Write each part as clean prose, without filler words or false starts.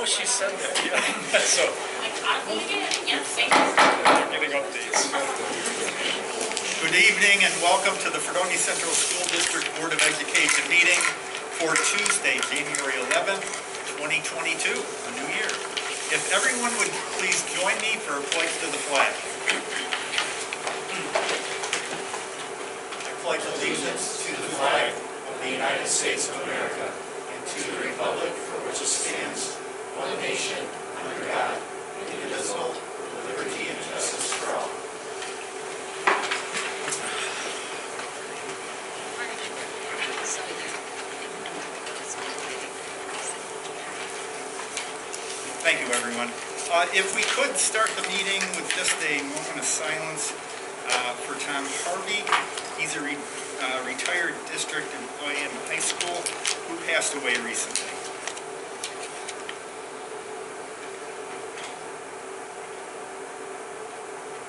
Oh, she said that, yeah. So, giving updates. Good evening and welcome to the Fredonia Central School District Board of Education meeting for Tuesday, January 11th, 2022, a new year. If everyone would please join me for a pledge to the flag. I pledge allegiance to the flag of the United States of America and to the republic for which it stands, one nation, under God, indivisible, with liberty and justice for all. Thank you, everyone. If we could start the meeting with just a moment of silence for Tom Harvey. He's a retired district employee in high school who passed away recently.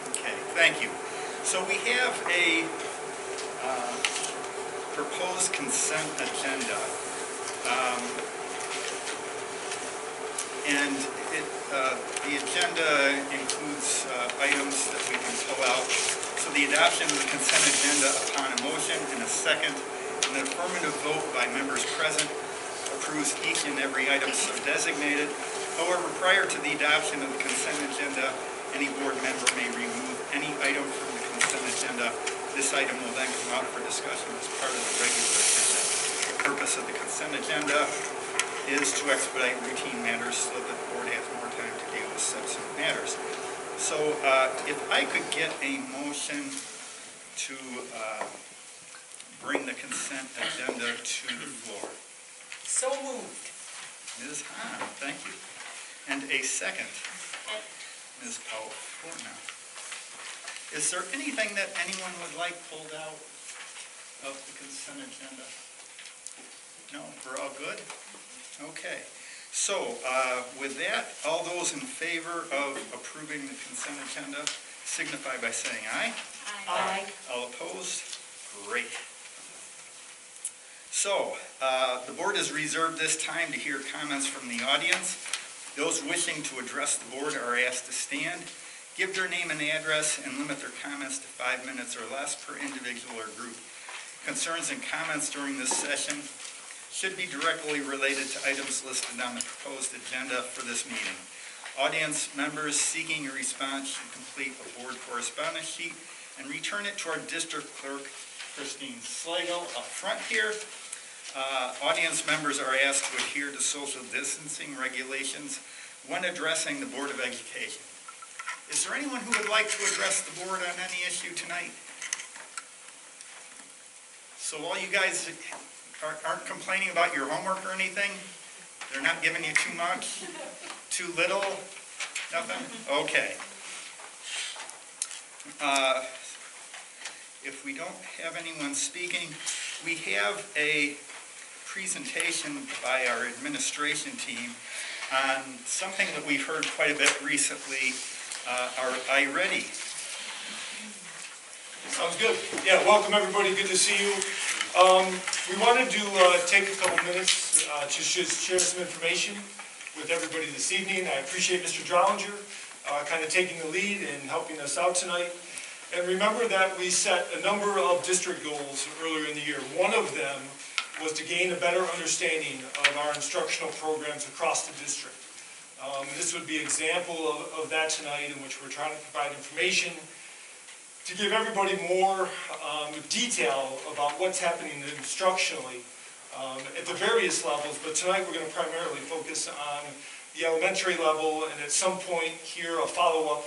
Okay, thank you. So we have a proposed consent agenda. And the agenda includes items that we can pull out. So the adoption of the consent agenda upon a motion and a second, an affirmative vote by members present approves each and every item so designated. However, prior to the adoption of the consent agenda, any board member may remove any item from the consent agenda. This item will then come out for discussion as part of the regular agenda. The purpose of the consent agenda is to expedite routine matters so that the board has more time to deal with substantive matters. So if I could get a motion to bring the consent agenda to the floor. So moved. Ms. Hahn, thank you. And a second, Ms. Powell. Is there anything that anyone would like pulled out of the consent agenda? No, we're all good? Okay, so with that, all those in favor of approving the consent agenda signify by saying aye. Aye. All opposed? Great. So the board has reserved this time to hear comments from the audience. Those wishing to address the board are asked to stand, give their name and address, and limit their comments to 5 minutes or less per individual or group. Concerns and comments during this session should be directly related to items listed on the proposed agenda for this meeting. Audience members seeking a response should complete a board correspondence sheet and return it to our district clerk, Christine Slagle, up front here. Audience members are asked to adhere to social distancing regulations when addressing the Board of Education. Is there anyone who would like to address the board on any issue tonight? So all you guys aren't complaining about your homework or anything? They're not giving you too much? Too little? Nothing? Okay. If we don't have anyone speaking, we have a presentation by our administration team on something that we've heard quite a bit recently, our iReady. Sounds good. Yeah, welcome everybody. Good to see you. We wanted to take a couple minutes to share some information with everybody this evening. I appreciate Mr. Drollinger kind of taking the lead and helping us out tonight. And remember that we set a number of district goals earlier in the year. One of them was to gain a better understanding of our instructional programs across the district. This would be an example of that tonight, in which we're trying to provide information to give everybody more detail about what's happening instructionally at the various levels, but tonight we're going to primarily focus on the elementary level, and at some point here a follow-up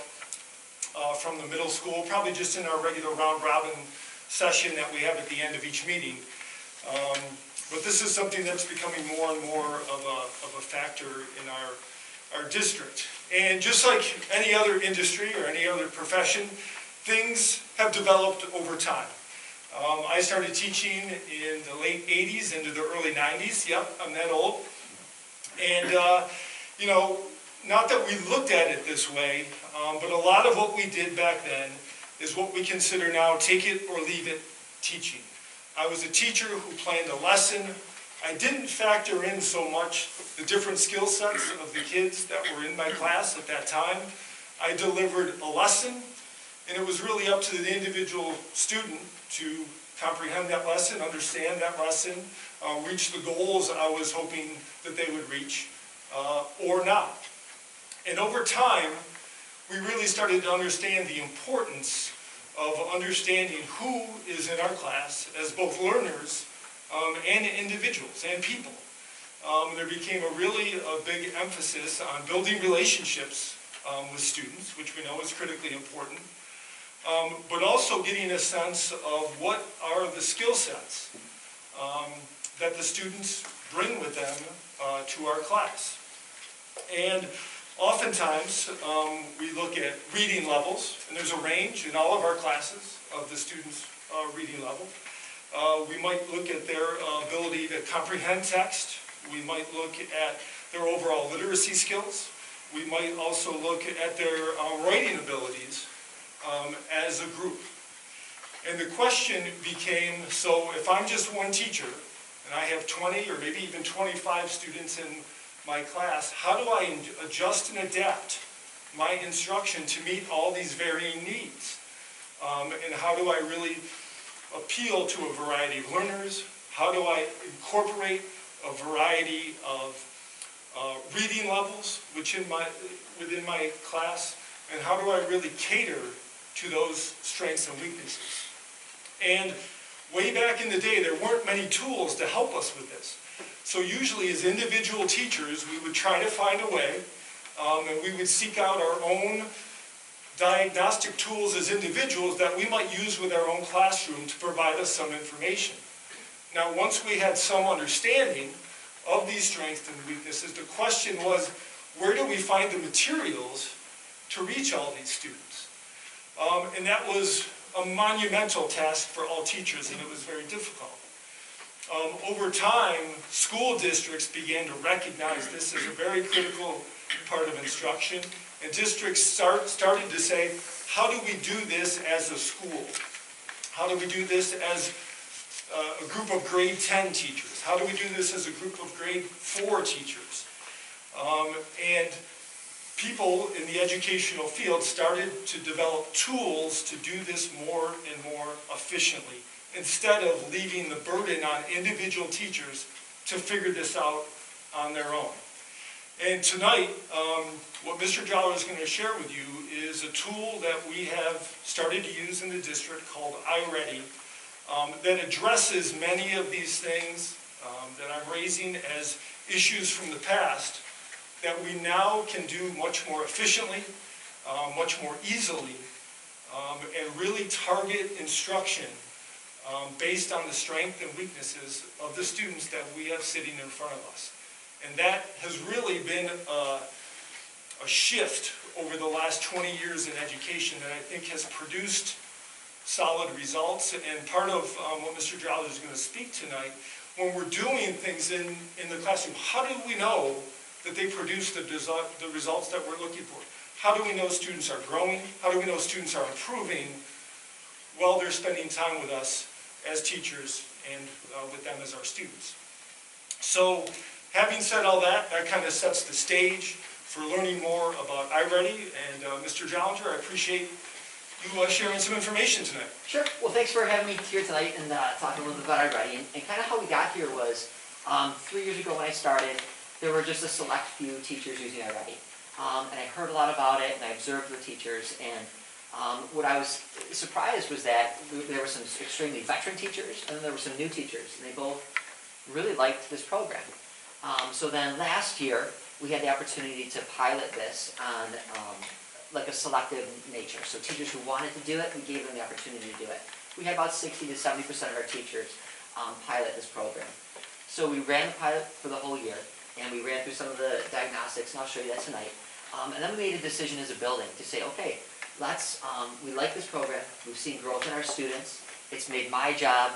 from the middle school, probably just in our regular round-robin session that we have at the end of each meeting. But this is something that's becoming more and more of a factor in our district. And just like any other industry or any other profession, things have developed over time. I started teaching in the late 80s into the early 90s. Yep, I'm that old. And, you know, not that we looked at it this way, but a lot of what we did back then is what we consider now take it or leave it teaching. I was a teacher who planned a lesson I didn't factor in so much the different skill sets of the kids that were in my class at that time. I delivered a lesson, and it was really up to the individual student to comprehend that lesson, understand that lesson, reach the goals I was hoping that they would reach, or not. And over time, we really started to understand the importance of understanding who is in our class as both learners and individuals and people. There became a big emphasis on building relationships with students, which we know is critically important, but also getting a sense of what are the skill sets that the students bring with them to our class. And oftentimes, we look at reading levels, and there's a range in all of our classes of the students' reading level. We might look at their ability to comprehend text. We might look at their overall literacy skills. We might also look at their writing abilities as a group. And the question became, so if I'm just one teacher, and I have 20 or maybe even 25 students in my class, how do I adjust and adapt my instruction to meet all these varying needs? And how do I really appeal to a variety of learners? How do I incorporate a variety of reading levels within my class? And how do I really cater to those strengths and weaknesses? And way back in the day, there weren't many tools to help us with this. So usually as individual teachers, we would try to find a way, and we would seek out our own diagnostic tools as individuals that we might use with our own classroom to provide us some information. Now, once we had some understanding of these strengths and weaknesses, the question was, where do we find the materials to reach all these students? And that was a monumental task for all teachers, and it was very difficult. Over time, school districts began to recognize this as a very critical part of instruction, and districts started to say, how do we do this as a school? How do we do this as a group of grade 10 teachers? How do we do this as a group of grade 4 teachers? And people in the educational field started to develop tools to do this more and more efficiently, instead of leaving the burden on individual teachers to figure this out on their own. And tonight, what Mr. Jollar is going to share with you is a tool that we have started to use in the district called iReady, that addresses many of these things that I'm raising as issues from the past that we now can do much more efficiently, much more easily, and really target instruction based on the strengths and weaknesses of the students that we have sitting in front of us. And that has really been a shift over the last 20 years in education that I think has produced solid results. And part of what Mr. Jollar is going to speak tonight, when we're doing things in the classroom, how do we know that they produce the results that we're looking for? How do we know students are growing? How do we know students are improving while they're spending time with us as teachers and with them as our students? So, having said all that, that kind of sets the stage for learning more about iReady. And Mr. Jollinger, I appreciate you sharing some information tonight. Sure. Well, thanks for having me here tonight and talking a little bit about iReady. And kind of how we got here was 3 years ago when I started, there were just a select few teachers using iReady. And I heard a lot about it, and I observed the teachers. And what I was surprised was that there were some extremely veteran teachers, and then there were some new teachers, and they both really liked this program. So then last year, we had the opportunity to pilot this on like a selective nature. So teachers who wanted to do it, we gave them the opportunity to do it. We had about 60 to 70% of our teachers pilot this program. So we ran the pilot for the whole year, and we ran through some of the diagnostics, and I'll show you that tonight. And then we made a decision as a building to say, okay, we like this program, we've seen growth in our students, it's made my job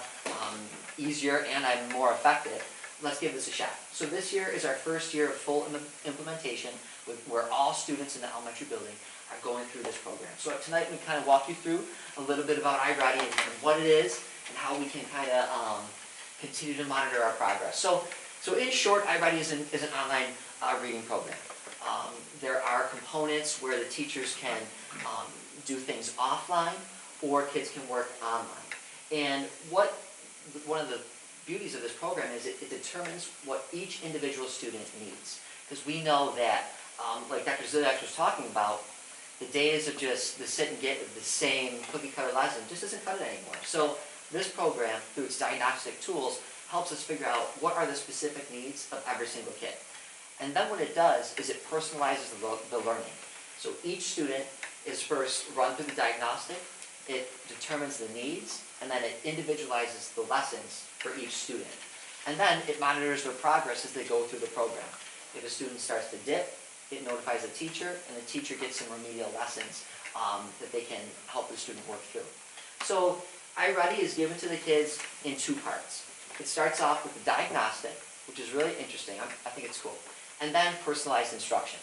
easier and I'm more effective. Let's give this a shot. So this year is our first year of full implementation where all students in the elementary building are going through this program. So tonight we kind of walk you through a little bit about iReady and what it is and how we can kind of continue to monitor our progress. So in short, iReady is an online reading program. There are components where the teachers can do things offline, or kids can work online. And one of the beauties of this program is it determines what each individual student needs. Because we know that, like Dr. Zilak was talking about, the days of just the sit and get the same cookie cutter lesson just doesn't cut it anymore. So this program, through its diagnostic tools, helps us figure out what are the specific needs of every single kid. And then what it does is it personalizes the learning. So each student is first run through the diagnostic, it determines the needs, and then it individualizes the lessons for each student. And then it monitors their progress as they go through the program. If a student starts to dip, it notifies the teacher, and the teacher gets some remedial lessons that they can help the student work through. So iReady is given to the kids in two parts. It starts off with the diagnostic, which is really interesting. I think it's cool. And then personalized instruction.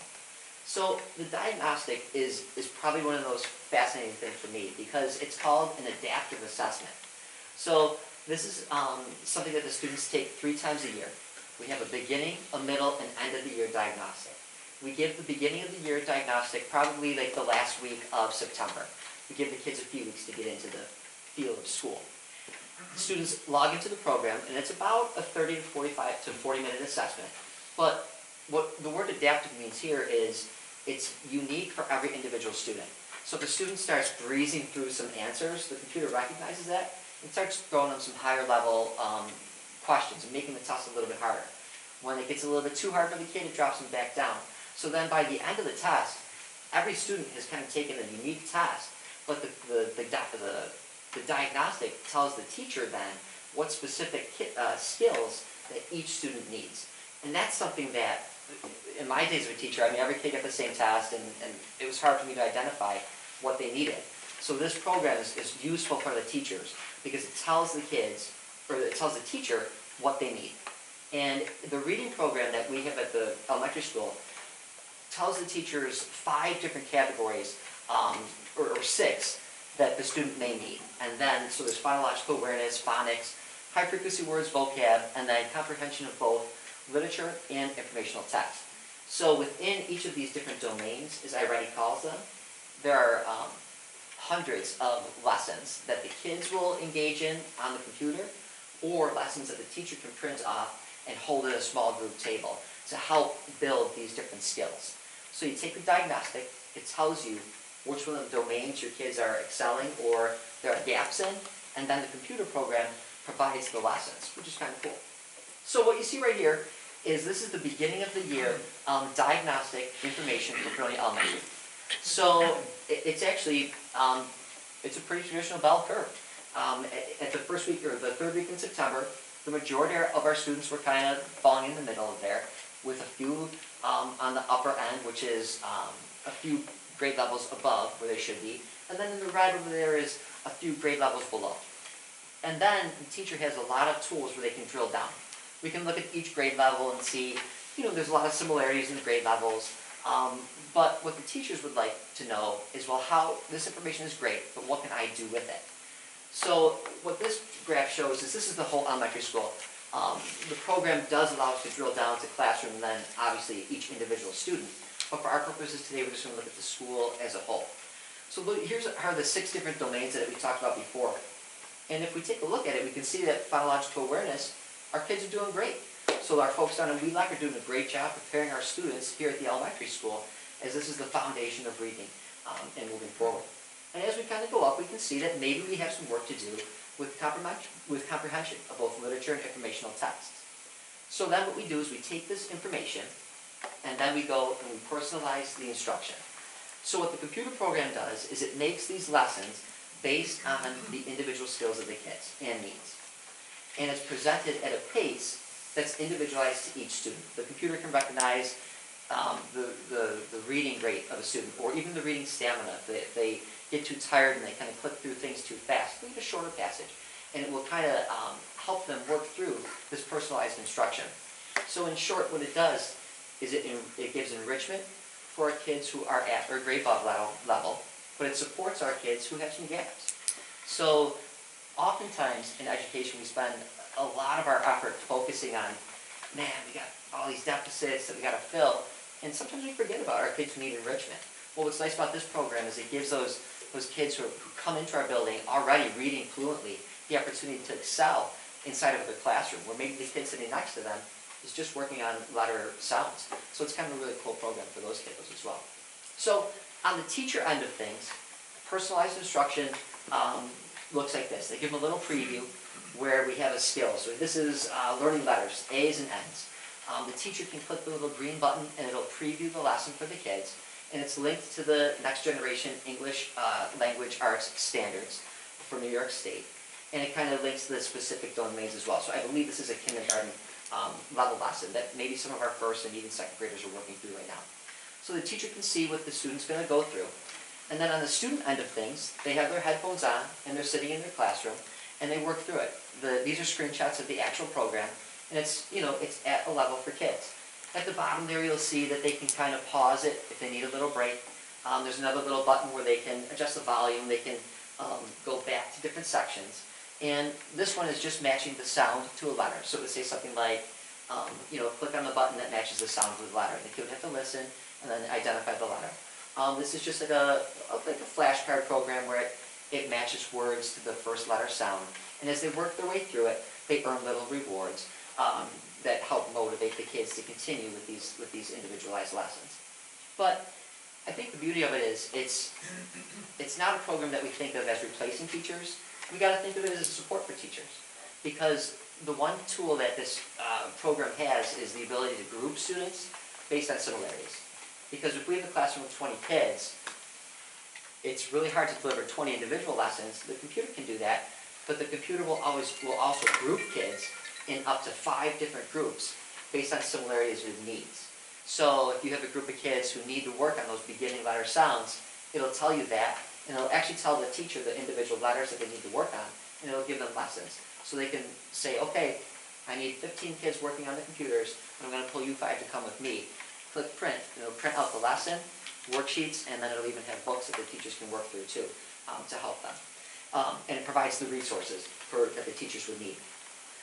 So the diagnostic is probably one of those fascinating things for me because it's called an adaptive assessment. So this is something that the students take 3 times a year. We have a beginning, a middle, and end of the year diagnostic. We give the beginning of the year diagnostic probably like the last week of September. We give the kids a few weeks to get into the field of school. Students log into the program, and it's about a 30 to 45 to 40-minute assessment. But what the word adaptive means here is it's unique for every individual student. So if the student starts breezing through some answers, the computer recognizes that and starts throwing them some higher level questions and making the test a little bit harder. When it gets a little bit too hard for the kid, it drops them back down. So then by the end of the test, every student has kind of taken a unique test, but the diagnostic tells the teacher then what specific skills that each student needs. And that's something that, in my days as a teacher, I mean, every kid got the same test, and it was hard for me to identify what they needed. So this program is useful for the teachers because it tells the kids, or it tells the teacher what they need. And the reading program that we have at the elementary school tells the teachers 5 different categories, or 6, that the student may need. And then, so there's phonological awareness, phonics, high frequency words, vocab, and then comprehension of both literature and informational text. So within each of these different domains, as iReady calls them, there are hundreds of lessons that the kids will engage in on the computer, or lessons that the teacher can print off and hold in a small group table to help build these different skills. So you take the diagnostic, it tells you which one of the domains your kids are excelling or there are gaps in, and then the computer program provides the lessons, which is kind of cool. So what you see right here is this is the beginning of the year diagnostic information for Brilliant Elementary. So it's actually, it's a pretty traditional bell curve. At the first week, or the 3rd week in September, the majority of our students were kind of falling in the middle of there, with a few on the upper end, which is a few grade levels above where they should be. And then in the red over there is a few grade levels below. And then the teacher has a lot of tools where they can drill down. We can look at each grade level and see, there's a lot of similarities in the grade levels. But what the teachers would like to know is, well, how this information is great, but what can I do with it? So what this graph shows is this is the whole elementary school. The program does allow us to drill down to classroom and then obviously each individual student. But for our purposes today, we're just going to look at the school as a whole. So here's are the 6 different domains that we talked about before. And if we take a look at it, we can see that phonological awareness, our kids are doing great. So our folks down in Wheelock are doing a great job preparing our students here at the elementary school, as this is the foundation of reading and moving forward. And as we kind of go up, we can see that maybe we have some work to do with comprehension of both literature and informational texts. So then what we do is we take this information, and then we go and we personalize the instruction. So what the computer program does is it makes these lessons based on the individual skills of the kids and needs. And it's presented at a pace that's individualized to each student. The computer can recognize the reading rate of a student, or even the reading stamina. If they get too tired and they kind of click through things too fast, leave a shorter passage. And it will kind of help them work through this personalized instruction. So in short, what it does is it gives enrichment for our kids who are at or grade above level, but it supports our kids who have some gaps. So oftentimes in education we spend a lot of our effort focusing on, man, we got all these deficits that we gotta fill, and sometimes we forget about our kids who need enrichment. Well, what's nice about this program is it gives those kids who come into our building already reading fluently the opportunity to excel inside of their classroom, where maybe the kid sitting next to them is just working on letter sounds. So it's kind of a really cool program for those kiddos as well. So on the teacher end of things, personalized instruction looks like this. They give them a little preview where we have a skill. So this is learning letters, A's and N's. The teacher can click the little green button and it'll preview the lesson for the kids. And it's linked to the next generation English language arts standards for New York State. And it kind of links to the specific domains as well. So I believe this is a kindergarten level lesson that maybe some of our first and even second graders are working through right now. So the teacher can see what the student's going to go through. And then on the student end of things, they have their headphones on and they're sitting in their classroom and they work through it. These are screenshots of the actual program, and it's, you know, it's at a level for kids. At the bottom there you'll see that they can kind of pause it if they need a little break. There's another little button where they can adjust the volume, they can go back to different sections. And this one is just matching the sound to a letter. So it would say something like, you know, click on the button that matches the sound of the letter. The kid would have to listen and then identify the letter. This is just like a flashcard program where it matches words to the first letter sound. And as they work their way through it, they earn little rewards that help motivate the kids to continue with these individualized lessons. But I think the beauty of it is it's not a program that we think of as replacing teachers. We got to think of it as a support for teachers, because the one tool that this program has is the ability to group students based on similarities. Because if we have a classroom with 20 kids, it's really hard to deliver 20 individual lessons. The computer can do that, but the computer will also group kids in up to 5 different groups based on similarities with needs. So if you have a group of kids who need to work on those beginning letter sounds, it'll tell you that, and it'll actually tell the teacher the individual letters that they need to work on, and it'll give them lessons. So they can say, okay, I need 15 kids working on the computers, and I'm going to pull you 5 to come with me. Click print, and it'll print out the lesson, worksheets, and then it'll even have books that the teachers can work through too, to help them. And it provides the resources that the teachers would need.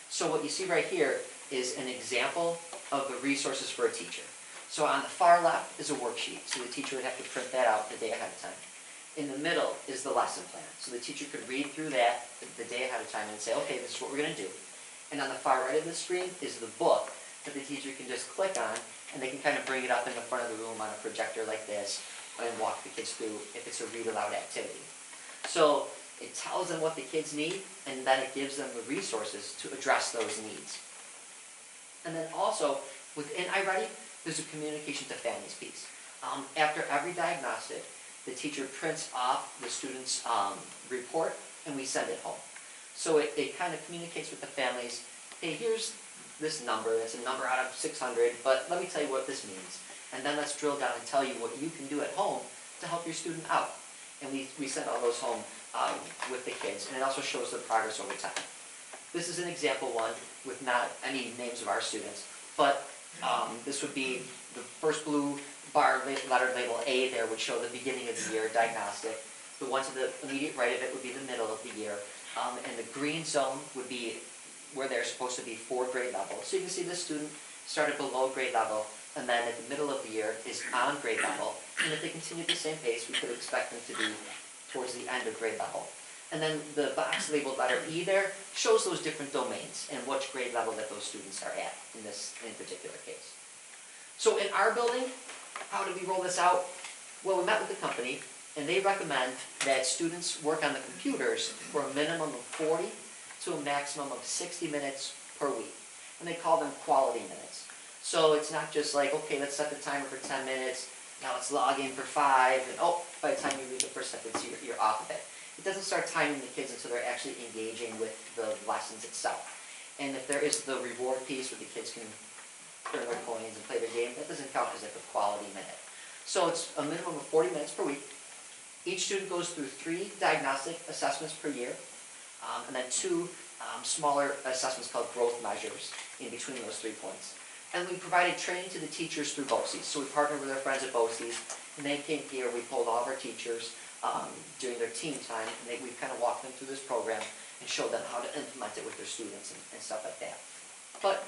So what you see right here is an example of the resources for a teacher. So on the far left is a worksheet, so the teacher would have to print that out the day ahead of time. In the middle is the lesson plan, so the teacher could read through that the day ahead of time and say, okay, this is what we're going to do. And on the far right of the screen is the book that the teacher can just click on, and they can kind of bring it up in the front of the room on a projector like this and walk the kids through if it's a read aloud activity. So it tells them what the kids need, and then it gives them the resources to address those needs. And then also, within iReady, there's a communication to families piece. After every diagnostic, the teacher prints off the student's report, and we send it home. So it kind of communicates with the families, hey, here's this number, it's a number out of 600, but let me tell you what this means. And then let's drill down and tell you what you can do at home to help your student out. And we send all those home with the kids, and it also shows the progress over time. This is an example one with not any names of our students, but this would be the first blue bar letter label A there would show the beginning of the year, diagnostic. The one to the immediate right of it would be the middle of the year. And the green zone would be where they're supposed to be for grade level. So you can see the student started below grade level, and then at the middle of the year is on grade level. And if they continue at the same pace, we could expect them to be towards the end of grade level. And then the box labeled letter E there shows those different domains and which grade level that those students are at in this particular case. So in our building, how did we roll this out? Well, we met with the company, and they recommend that students work on the computers for a minimum of 40 to a maximum of 60 minutes per week. And they call them quality minutes. So it's not just like, okay, let's set the timer for 10 minutes, now let's log in for 5, and oh, by the time you read the first sentence, you're off of it. It doesn't start timing the kids until they're actually engaging with the lessons itself. And if there is the reward piece where the kids can earn their coins and play their game, that doesn't count as like a quality minute. So it's a minimum of 40 minutes per week. Each student goes through 3 diagnostic assessments per year, and then 2 smaller assessments called growth measures in between those 3 points. And we provided training to the teachers through BOCES. So we partnered with our friends at BOCES, and they came here, we pulled all of our teachers during their team time, and we've kind of walked them through this program, and show them how to implement it with their students and stuff like that. But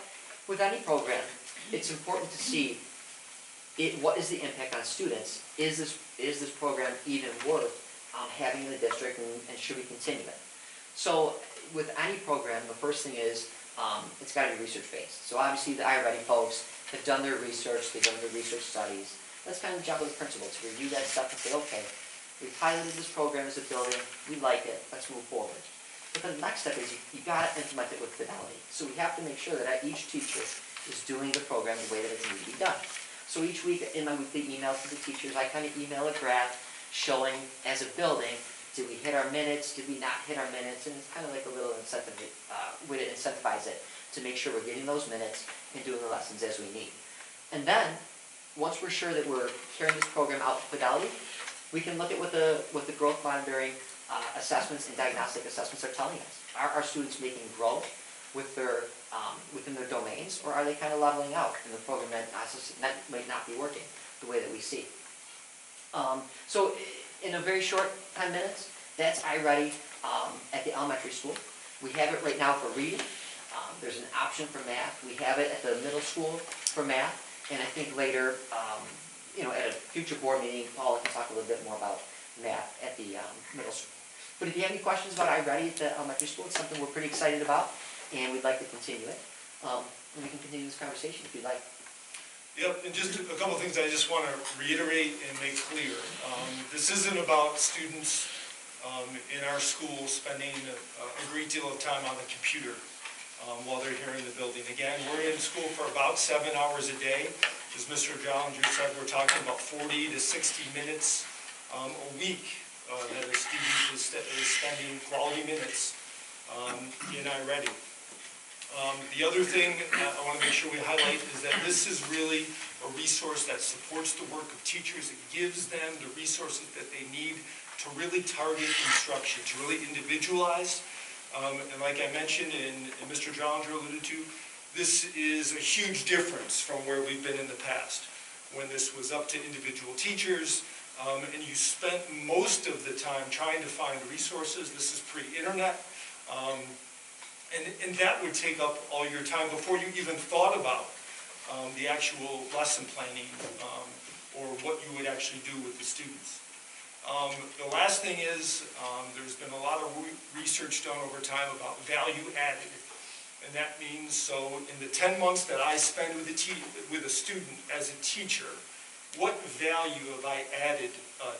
with any program, it's important to see what is the impact on students? Is this program even worth having in the district, and should we continue it? So with any program, the first thing is it's got to be research-based. So obviously the iReady folks have done their research, they've done their research studies. That's kind of the job of the principal, to review that stuff and say, okay, we've piloted this program as a building, we like it, let's move forward. But the next step is you got to implement it with fidelity. So we have to make sure that each teacher is doing the program the way that it needs to be done. So each week in my weekly emails to the teachers, I kind of email a graph showing, as a building, did we hit our minutes, did we not hit our minutes, and it's kind of like a little incentive, way to incentivize it, to make sure we're getting those minutes and doing the lessons as we need. And then, once we're sure that we're carrying this program out with fidelity, we can look at what the growth monitoring assessments and diagnostic assessments are telling us. Are our students making growth with their, within their domains, or are they kind of leveling out in the program that might not be working the way that we see? So in a very short 10 minutes, that's iReady at the elementary school. We have it right now for reading. There's an option for math. We have it at the middle school for math. And I think later, at a future board meeting, Paula can talk a little bit more about math at the middle school. But if you have any questions about iReady at the elementary school, it's something we're pretty excited about, and we'd like to continue it. And we can continue this conversation if you'd like. Yep, and just a couple of things I just want to reiterate and make clear. This isn't about students in our school spending a great deal of time on the computer while they're here in the building. Again, we're in school for about 7 hours a day. As Mr. Jollinger said, we're talking about 40 to 60 minutes a week that a student is spending quality minutes in iReady. The other thing I want to make sure we highlight is that this is really a resource that supports the work of teachers. It gives them the resources that they need to really target instruction, to really individualize. And like I mentioned and Mr. Jollinger alluded to, this is a huge difference from where we've been in the past, when this was up to individual teachers, and you spent most of the time trying to find resources. This is pre-internet. And that would take up all your time before you even thought about the actual lesson planning or what you would actually do with the students. The last thing is there's been a lot of research done over time about value added. And that means, so in the 10 months that I spend with a student as a teacher, what value have I added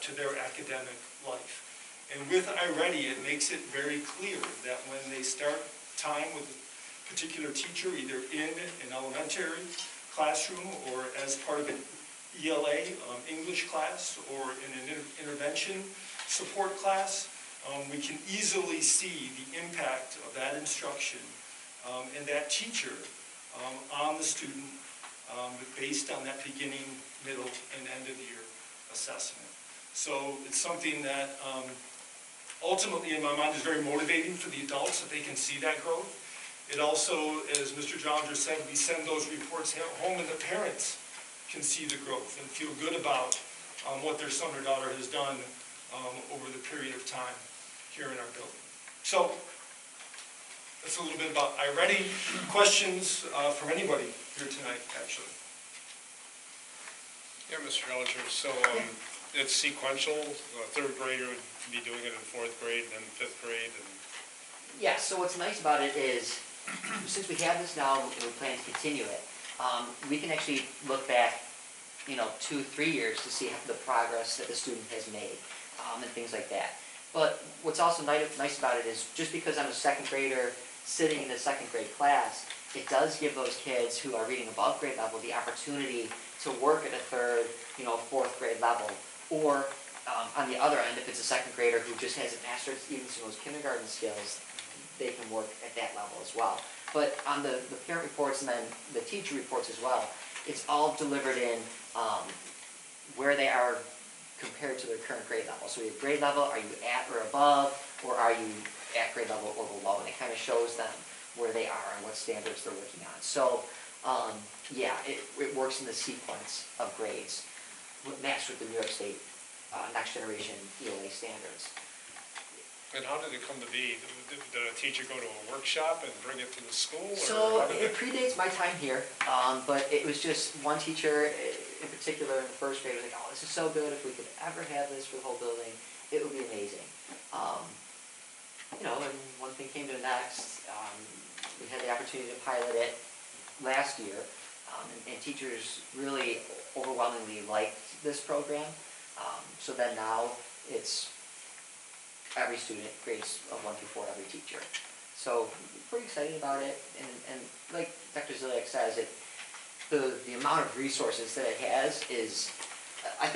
to their academic life? And with iReady, it makes it very clear that when they start time with a particular teacher, either in an elementary classroom or as part of an ELA English class or in an intervention support class, we can easily see the impact of that instruction and that teacher on the student based on that beginning, middle, and end of the year assessment. So it's something that ultimately, in my mind, is very motivating for the adults that they can see that growth. It also, as Mr. Jollinger said, we send those reports home and the parents can see the growth and feel good about what their son or daughter has done over the period of time here in our building. So that's a little bit about iReady. Questions from anybody here tonight, actually? Yeah, Mr. Jollinger, so it's sequential. A third grader would be doing it in fourth grade, then fifth grade, and Yeah, so what's nice about it is, since we have this now and we plan to continue it, we can actually look back, 2-3 years to see the progress that the student has made, and things like that. But what's also nice about it is, just because I'm a second grader sitting in a second grade class, it does give those kids who are reading above grade level the opportunity to work at a third, fourth grade level. Or on the other end, if it's a second grader who just hasn't mastered even some of those kindergarten skills, they can work at that level as well. But on the parent reports and then the teacher reports as well, it's all delivered in where they are compared to their current grade level. So we have grade level, are you at or above, or are you at grade level or below? And it kind of shows them where they are and what standards they're working on. So yeah, it works in the sequence of grades, matched with the New York State Next Generation ELA standards. And how did it come to be? Did a teacher go to a workshop and bring it to the school? Or So how did it predates my time here, but it was just one teacher in particular in the first grade was like, oh, this is so good. If we could ever have this for the whole building, it would be amazing. You know, and one thing came to the next. We had the opportunity to pilot it last year, and teachers really overwhelmingly liked this program. So then now it's every student, grades of 1 through 4, every teacher. So pretty excited about it, and like Dr. Ziliak says, the amount of resources that it has is, I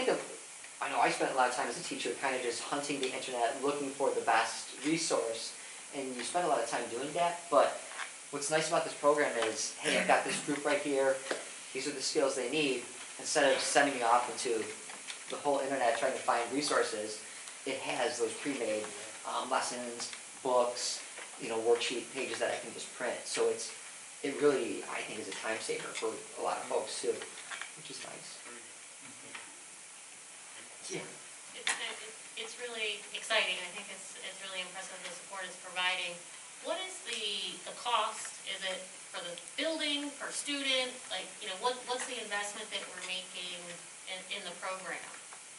know I spent a lot of time as a teacher kind of just hunting the internet, looking for the best resource, and you spend a lot of time doing that, but what's nice about this program is, hey, I've got this group right here, these are the skills they need. Instead of sending me off into the whole internet trying to find resources, it has those pre-made lessons, books, you know, worksheet pages that I can just print. So it really, I think, is a time saver for a lot of folks too, which is nice. Yeah. It's really exciting. I think it's really impressive the support it's providing. What is the cost? Is it for the building, per student? Like, you know, what's the investment that we're making in the program?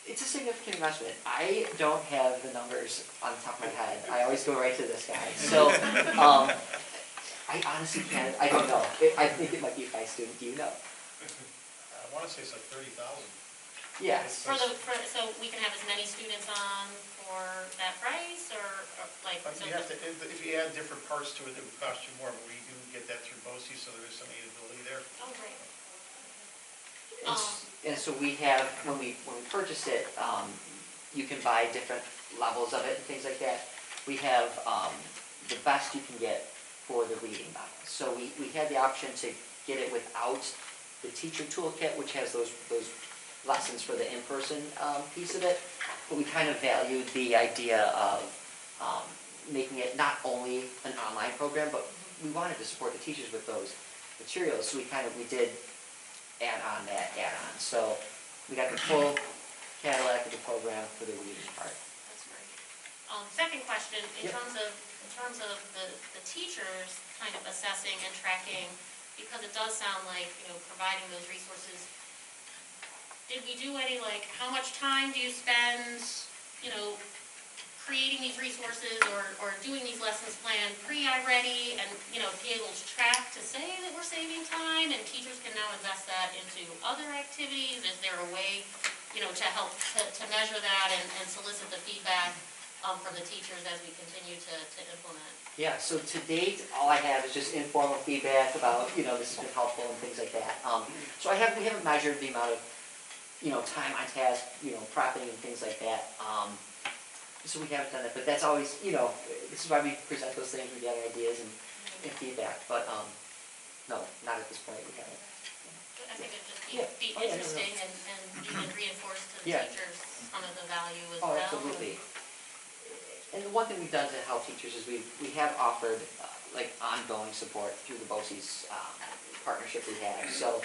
It's a significant investment. I don't have the numbers on the top of my head. I always go right to this guy. So I honestly can't. I don't know. I think it might be by student. Do you know? I want to say it's like 30,000. Yes. So we can have as many students on for that price, or like? But So you have to, if you add different parts to it, it would cost you more, but we do get that through BOCES, so there is some ability there. Oh, great. And so we have, when we purchased it, you can buy different levels of it and things like that. We have the best you can get for the reading level. So we had the option to get it without the teacher toolkit, which has those lessons for the in-person piece of it. But we kind of valued the idea of making it not only an online program, but we wanted to support the teachers with those materials. So we did add on that add-on. So we got the full Cadillac of the program for the reading part. That's great. Second question, in Yep. terms of the teachers kind of assessing and tracking, because it does sound like, you know, providing those resources. Did we do any, like, how much time do you spend, you know, creating these resources or doing these lessons planned pre-I-ready, and, you know, be able to track to say that we're saving time, and teachers can now invest that into other activities? Is there a way, you know, to help to measure that and solicit the feedback from the teachers as we continue to implement? Yeah, so to date, all I have is just informal feedback about, you know, this has been helpful and things like that. So we haven't measured the amount of, you know, time on task, you know, prepping and things like that. So we haven't done that, but that's always, you know, this is why we present those things, we get ideas and feedback, but no, not at this point, we haven't. I think it'd just be Yeah. Oh, yeah, no, no. interesting and even reinforce to the Yeah. teachers some of the value as Oh, well. absolutely. And the one thing we've done to help teachers is we have offered like ongoing support through the BOCES partnership we have. So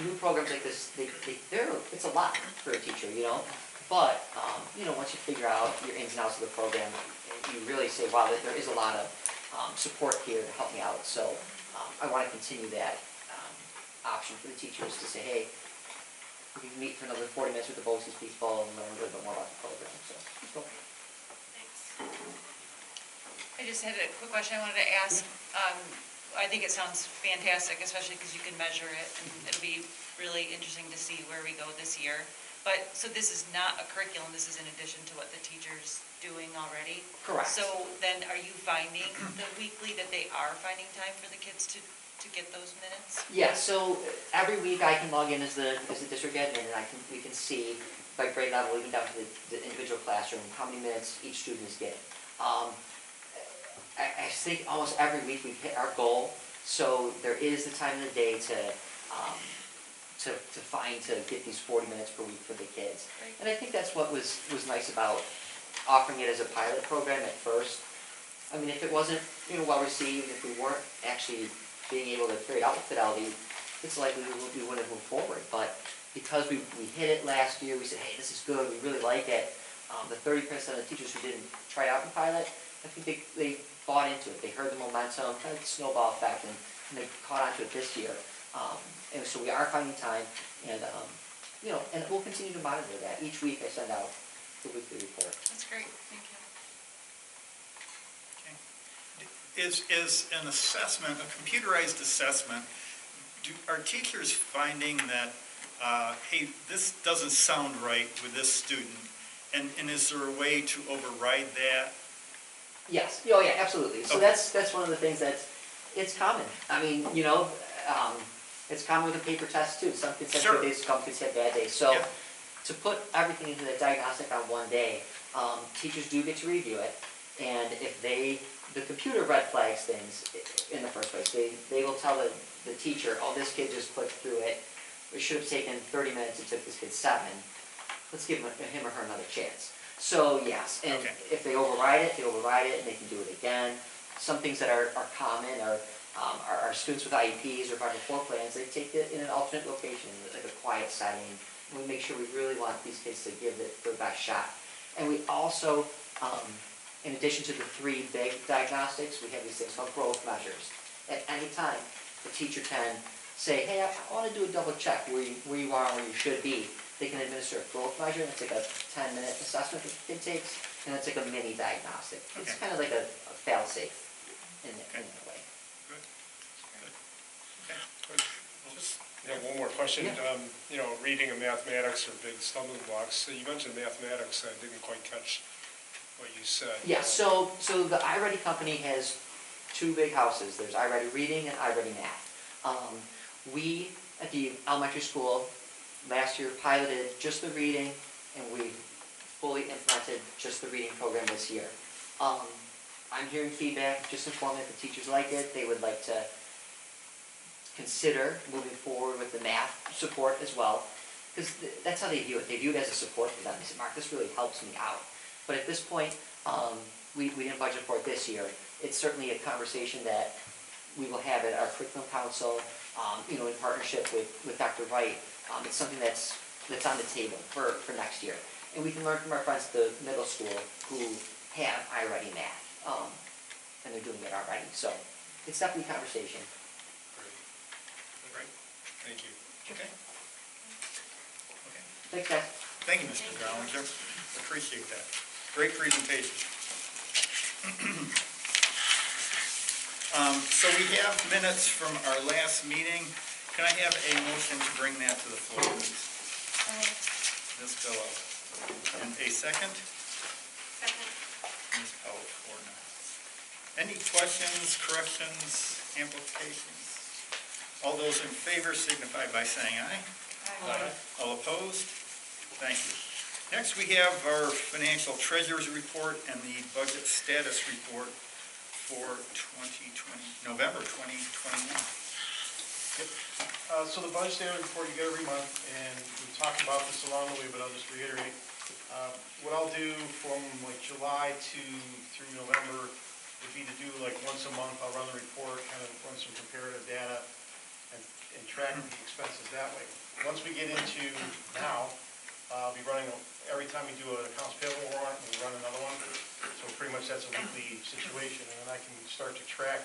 new programs like this, it's a lot for a teacher, you know. But you know, once you figure out your ins and outs of the program, you really say, wow, there is a lot of support here to help me out. So I want to continue that option for the teachers to say, hey, we can meet for another 40 minutes with the BOCES people and learn a little bit more about the program. So let's go. I just had a quick question I wanted to ask. I think it sounds fantastic, especially because you can measure it, and it'll be really interesting to see where we go this year. But, so this is not a curriculum, this is in addition to what the teacher's doing already? Correct. So then are you finding the weekly that they are finding time for the kids to get those minutes? Yeah, so every week I can log in as the district admin, and we can see by grade level, even down to the individual classroom, how many minutes each student is getting. I think almost every week we've hit our goal, so there is the time of the day to get these 40 minutes per week for the kids. And I think that's what was nice about offering it as a pilot program at first. I mean, if it wasn't, you know, well received, if we weren't actually being able to carry it out with fidelity, it's likely we wouldn't have moved forward. But because we hit it last year, we said, hey, this is good, we really like it. The 30% of the teachers who didn't try out the pilot, I think they bought into it. They heard the momentum, kind of the snowball effect, and they caught onto it this year. And so we are finding time, and and we'll continue to monitor that. Each week I send out the weekly report. That's great, thank you. Is an assessment, a computerized assessment, are teachers finding that, hey, this doesn't sound right with this student, and is there a way to override that? Yes, oh yeah, absolutely. So Okay. that's one of the things it's common. I mean, it's common with a paper test too. Some kids have Sure. good days, some kids have bad days. So Yeah. to put everything into the diagnostic on one day, teachers do get to review it, and if the computer red flags things in the first place, they will tell the teacher, oh, this kid just clicked through it. It should have taken 30 minutes, it took this kid 7. Let's give him or her another chance. So yes, and Okay. if they override it, and they can do it again. Some things that are common are our students with IEPs or 504 plans, they take it in an alternate location, like a quiet setting. And we make sure we really want these kids to give it their best shot. And we also, in addition to the 3 big diagnostics, we have these things called growth measures. At any time, the teacher can say, hey, I want to do a double check where you are and where you should be. They can administer a growth measure, and it's like a 10-minute assessment that the kid takes, and it's like a mini diagnostic. It's Okay. kind of like a fail-safe in a way. Just, one more question. Yeah. Reading and mathematics are big stumbling blocks. So you mentioned mathematics, I didn't quite catch what you said. Yeah, so the iReady company has 2 big houses. There's iReady Reading and iReady Math. We, at the elementary school, last year piloted just the reading, and we fully implemented just the reading program this year. I'm hearing feedback, just informing that the teachers like it. They would like to consider moving forward with the math support as well, because that's how they view it. They view it as a support for them. They say, Mark, this really helps me out. But at this point, we didn't budget for it this year. It's certainly a conversation that we will have at our curriculum council, in partnership with Dr. Wright. It's something that's on the table for next year. And we can learn from our friends at the middle school who have iReady Math, and they're doing it already. So it's definitely a conversation. Right. Thank you. Okay. Thanks, guys. Thank you, Mr. Dollinger. Appreciate that. Great presentation. So we have minutes from our last meeting. Can I have a motion to bring that to the floor, please? Ms. Billow. And a second? Second. Ms. Pellet-Forna. Any questions, corrections, amplifications? All those in favor signify by saying aye. Aye. All opposed? Thank you. Next, we have our financial treasurer's report and the budget status report for November 2021. So the budget status report you get every month, and we talked about this along the way, but I'll just reiterate. What I'll do from like July through November would be to do like once a month, I'll run the report, kind of run some comparative data and track the expenses that way. Once we get into now, I'll be running, every time we do an accounts payable warrant, we'll run another one. So pretty much that's a weekly situation, and then I can start to track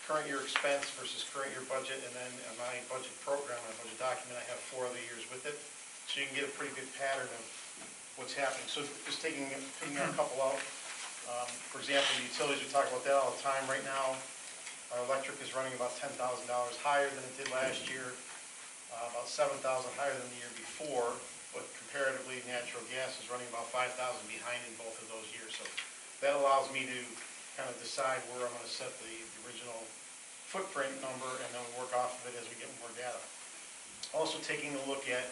current year expense versus current year budget, and then on my budget program, my budget document, I have 4 other years with it. So you can get a pretty good pattern of what's happening. So just picking a couple out. For example, the utilities, we talk about that all the time. Right now, our electric is running about $10,000 higher than it did last year, about $7,000 higher than the year before, but comparatively, natural gas is running about $5,000 behind in both of those years. So that allows me to kind of decide where I'm going to set the original footprint number, and then work off of it as we get more data. Also taking a look at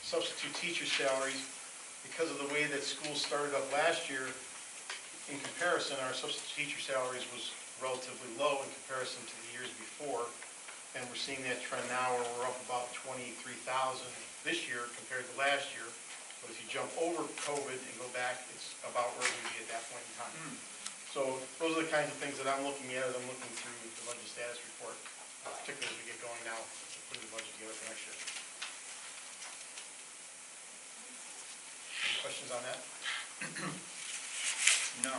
substitute teacher salaries. Because of the way that school started up last year, in comparison, our substitute teacher salaries was relatively low in comparison to the years before. And we're seeing that trend now where we're up about 23,000 this year compared to last year. But if you jump over COVID and go back, it's about where we'd be at that point in time. So those are the kinds of things that I'm looking at as I'm looking through the budget status report, particularly as we get going now to put the budget together for next year. questions on that? No.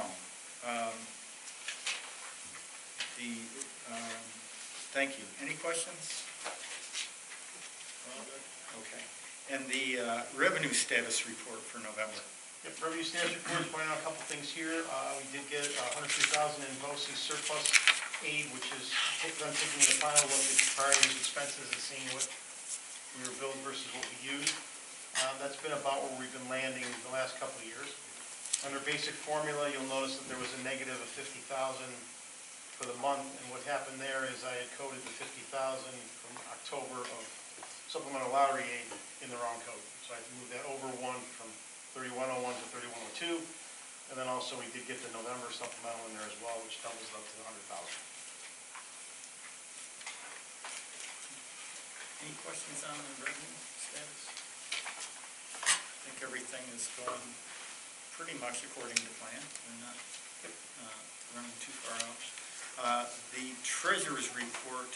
Thank you. Any questions? Okay. And the revenue status report for November? Yep, revenue status report is pointing out a couple things here. We did get $103,000 in BOCES surplus aid, which is them taking a final look at prior year's expenses and seeing what we were billed versus what we used. That's been about where we've been landing the last couple of years. Under basic formula, you'll notice that there was a negative of $50,000 for the month, and what happened there is I had coded the $50,000 from October of supplemental lottery aid in the wrong code. So I had to move that over one from 3101 to 3102, and then also we did get the November supplemental in there as well, which doubles up to the $100,000. Any questions on the revenue status? I think everything is going pretty much according to plan. We're not running too far out. The treasurer's report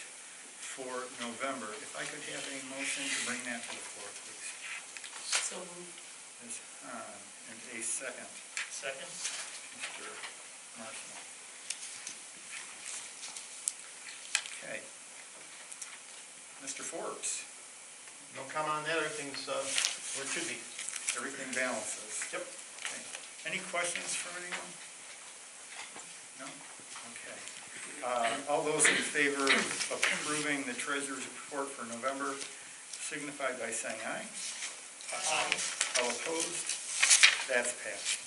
for November, if I could have a motion to bring that to the floor, please. So moved. Ms. Hahn, and a second. Second? Mr. Marshall. Okay. Mr. Forbes, No comment on that, everything's where it should be. everything balances. Yep. Okay. Any questions from anyone? No? Okay. All those in favor of approving the treasurer's report for November signify by saying aye. Aye. All opposed? That's passed.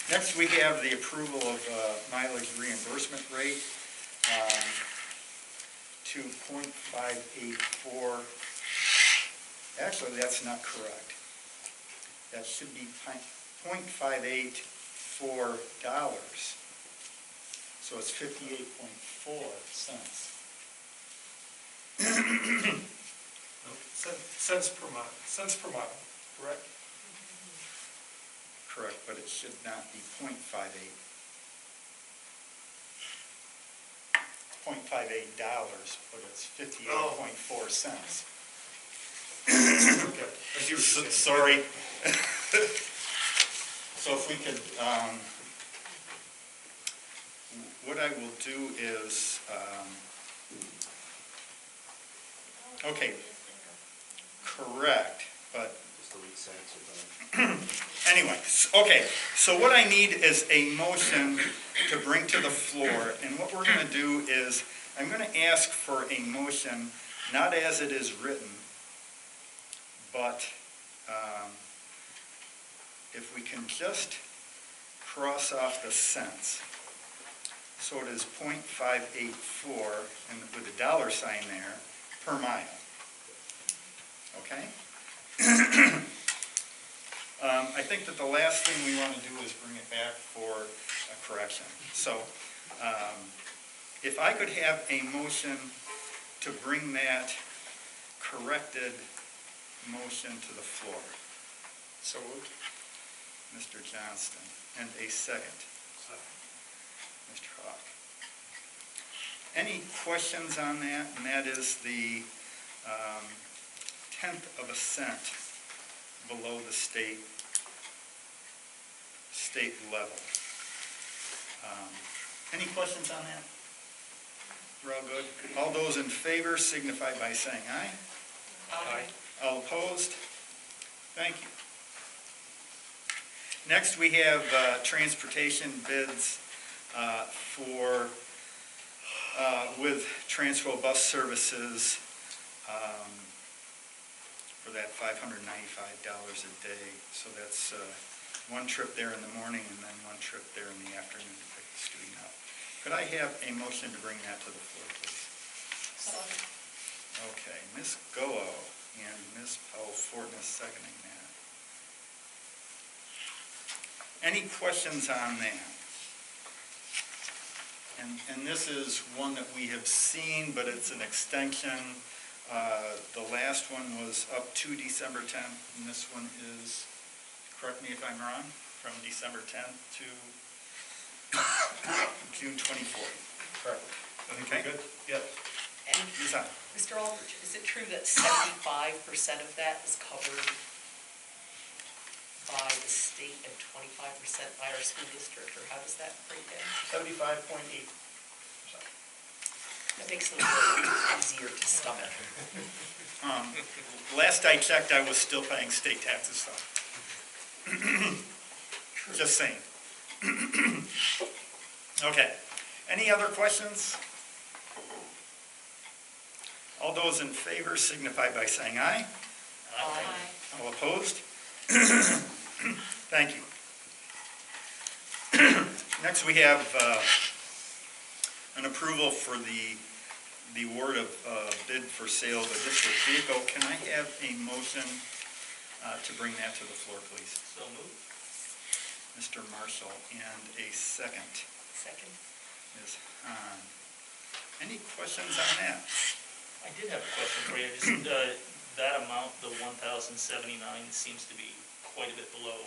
Next, we have the approval of mileage reimbursement rate to .584. Actually, that's not correct. That should be $0.584. So it's 58.4 cents. Cents per mile, correct? Correct, but it should not be .58. $0.58, but it's 58.4 cents. Okay. I see what you're saying. Sorry. So if we could, what I will do is, okay, correct, but Just the week cents or something. anyway, okay, so what I need is a motion to bring to the floor, and what we're going to do is, I'm going to ask for a motion, not as it is written, but if we can just cross off the cents. So it is .584, and with a dollar sign there, per mile. Okay? I think that the last thing we want to do is bring it back for a correction. So if I could have a motion to bring that corrected motion to the floor. So moved. Mr. Johnston, and a second. Mr. Hawk. Any questions on that? And that is the 1/10 of a cent below the state level. Any questions on that? We're all good? All those in favor signify by saying aye. Aye. All opposed? Thank you. Next, we have transportation bids with Transfo Bus Services for that $595 a day. So that's one trip there in the morning and then one trip there in the afternoon to pick the student up. Could I have a motion to bring that to the floor, please? Okay, Ms. Goa and Ms. Powell-Fortness seconding that. Any questions on that? And this is one that we have seen, but it's an extension. The last one was up to December 10th, and this one is, correct me if I'm wrong, from December 10th to June 24th. Correct. I think we're good? Yep. And Ms. Hahn? Mr. Aldrich, is it true that 75% of that is covered by the state and 25% by our school district, or how does that break down? 75.8%. That makes the work easier to stomach. Last I checked, I was still paying state taxes, so. Just saying. Okay, any other questions? All those in favor signify by saying aye. Aye. All opposed? Thank you. Next, we have an approval for the award of bid for sale of a district vehicle. Can I have a motion to bring that to the floor, please? So moved. Mr. Marshall, and a second. Second. Ms. Hahn. Any questions on that? I did have a question for you. Just that amount, the 1,079, seems to be quite a bit below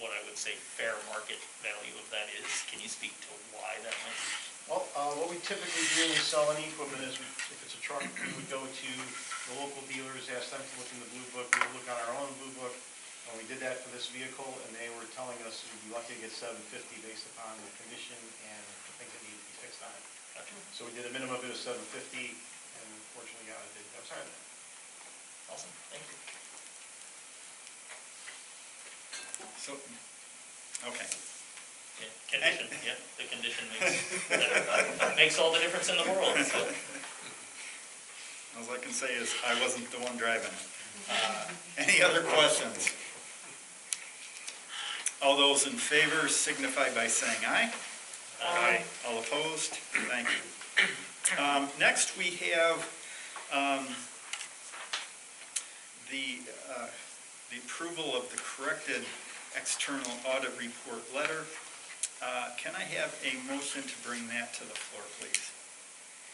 what I would say fair market value of that is. Can you speak to why that might be? Well, what we typically do when we sell any equipment is, if it's a truck, we would go to the local dealers, ask them to look in the blue book. We would look on our own blue book. And we did that for this vehicle, and they were telling us we'd be lucky to get $750 based upon the condition and the things that need to be fixed on it. Gotcha. So we did a minimum bid of $750, and fortunately got a bid that was higher than that. Awesome, thank you. So, okay. Yeah, condition, yeah, the condition makes all the difference in the world, so. All I can say is I wasn't the one driving it. Any other questions? All those in favor signify by saying aye. Aye. All opposed? Thank you. Next, we have the approval of the corrected external audit report letter. Can I have a motion to bring that to the floor, please?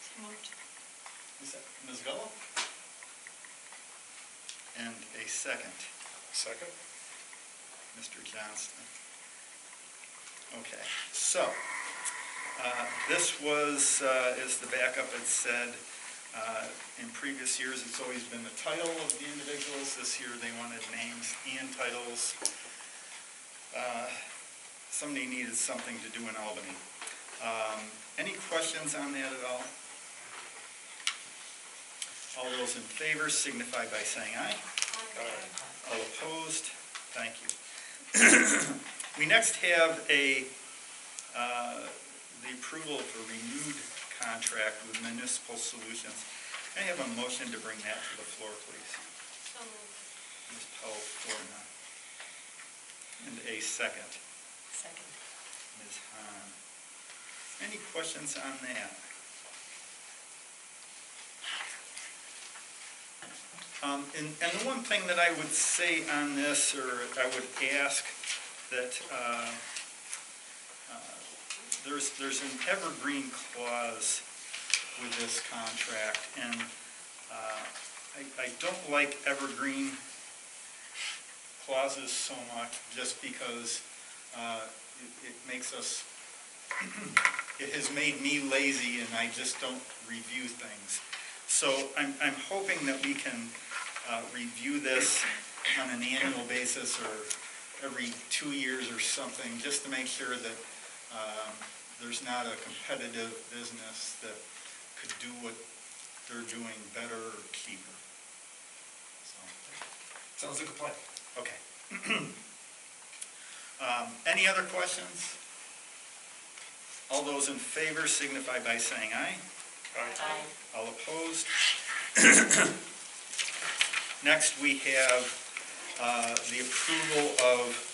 So moved. Is that Ms. Gullo? And a second. Second? Mr. Johnston. Okay, so, this was, as the backup had said, in previous years, it's always been the title of the individuals. This year, they wanted names and titles. Somebody needed something to do in Albany. Any questions on that at all? All those in favor signify by saying aye. Aye. All opposed? Thank you. We next have the approval of a renewed contract with Municipal Solutions. Can I have a motion to bring that to the floor, please? So moved. Ms. Powell-Forna. And a second. Second. Ms. Hahn. Any questions on that? And the one thing that I would say on this, or I would ask, that there's an evergreen clause with this contract, and I don't like evergreen clauses so much just because it makes us, it has made me lazy and I just don't review things. So I'm hoping that we can review this on an annual basis or every 2 years or something, just to make sure that there's not a competitive business that could do what they're doing better or cheaper. So, Sounds like a plan. okay. Any other questions? All those in favor signify by saying aye. Aye. All opposed? Next, we have the approval of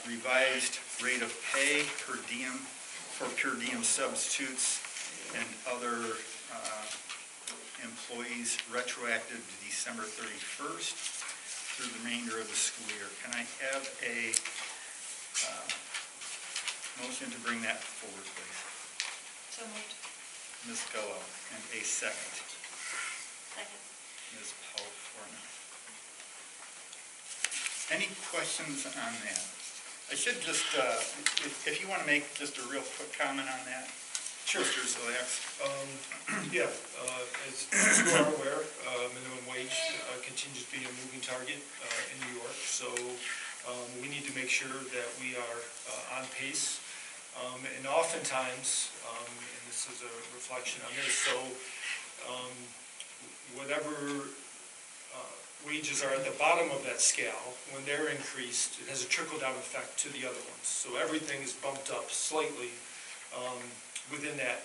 revised rate of pay per diem for per diem substitutes and other employees retroactive to December 31st through the remainder of the school year. Can I have a motion to bring that forward, please? So moved. Ms. Gullo, and a second. Second. Ms. Powell-Forna. Any questions on that? I should just, if you want to make just a real quick comment on that. Sure. Mr. Ziliaks. Yeah, as you are aware, minimum wage continues to be a moving target in New York, so we need to make sure that we are on pace. And oftentimes, and this is a reflection on this, so whatever wages are at the bottom of that scale, when they're increased, it has a trickle-down effect to the other ones. So everything is bumped up slightly within that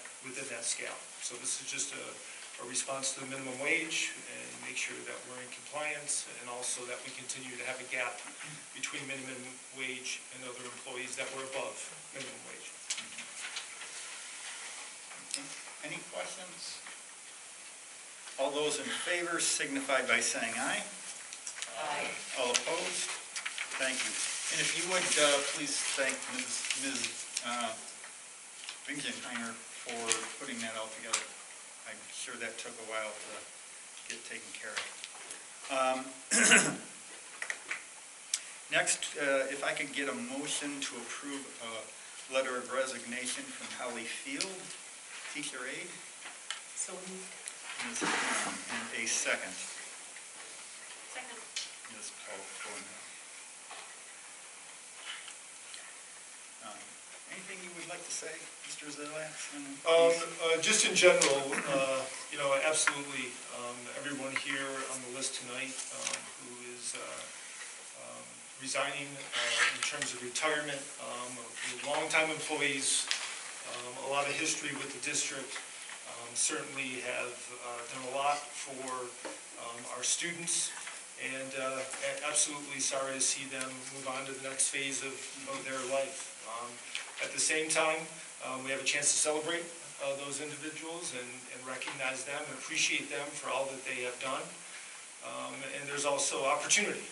scale. So this is just a response to the minimum wage and make sure that we're in compliance, and also that we continue to have a gap between minimum wage and other employees that were above minimum wage. Any questions? All those in favor signify by saying aye. Aye. All opposed? Thank you. And if you would, please thank Ms. Wingenheimer for putting that all together. I'm sure that took a while to get taken care of. Next, if I could get a motion to approve a letter of resignation from Holly Field, teacher aide. So moved. Ms. Brown, and a second. Second. Ms. Paul. Anything you would like to say, Mr. Zilak? Just in general, absolutely, everyone here on the list tonight who is resigning in terms of retirement, longtime employees, a lot of history with the district, certainly have done a lot for our students, and absolutely sorry to see them move on to the next phase of their life. At the same time, we have a chance to celebrate those individuals and recognize them and appreciate them for all that they have done. And there's also opportunity.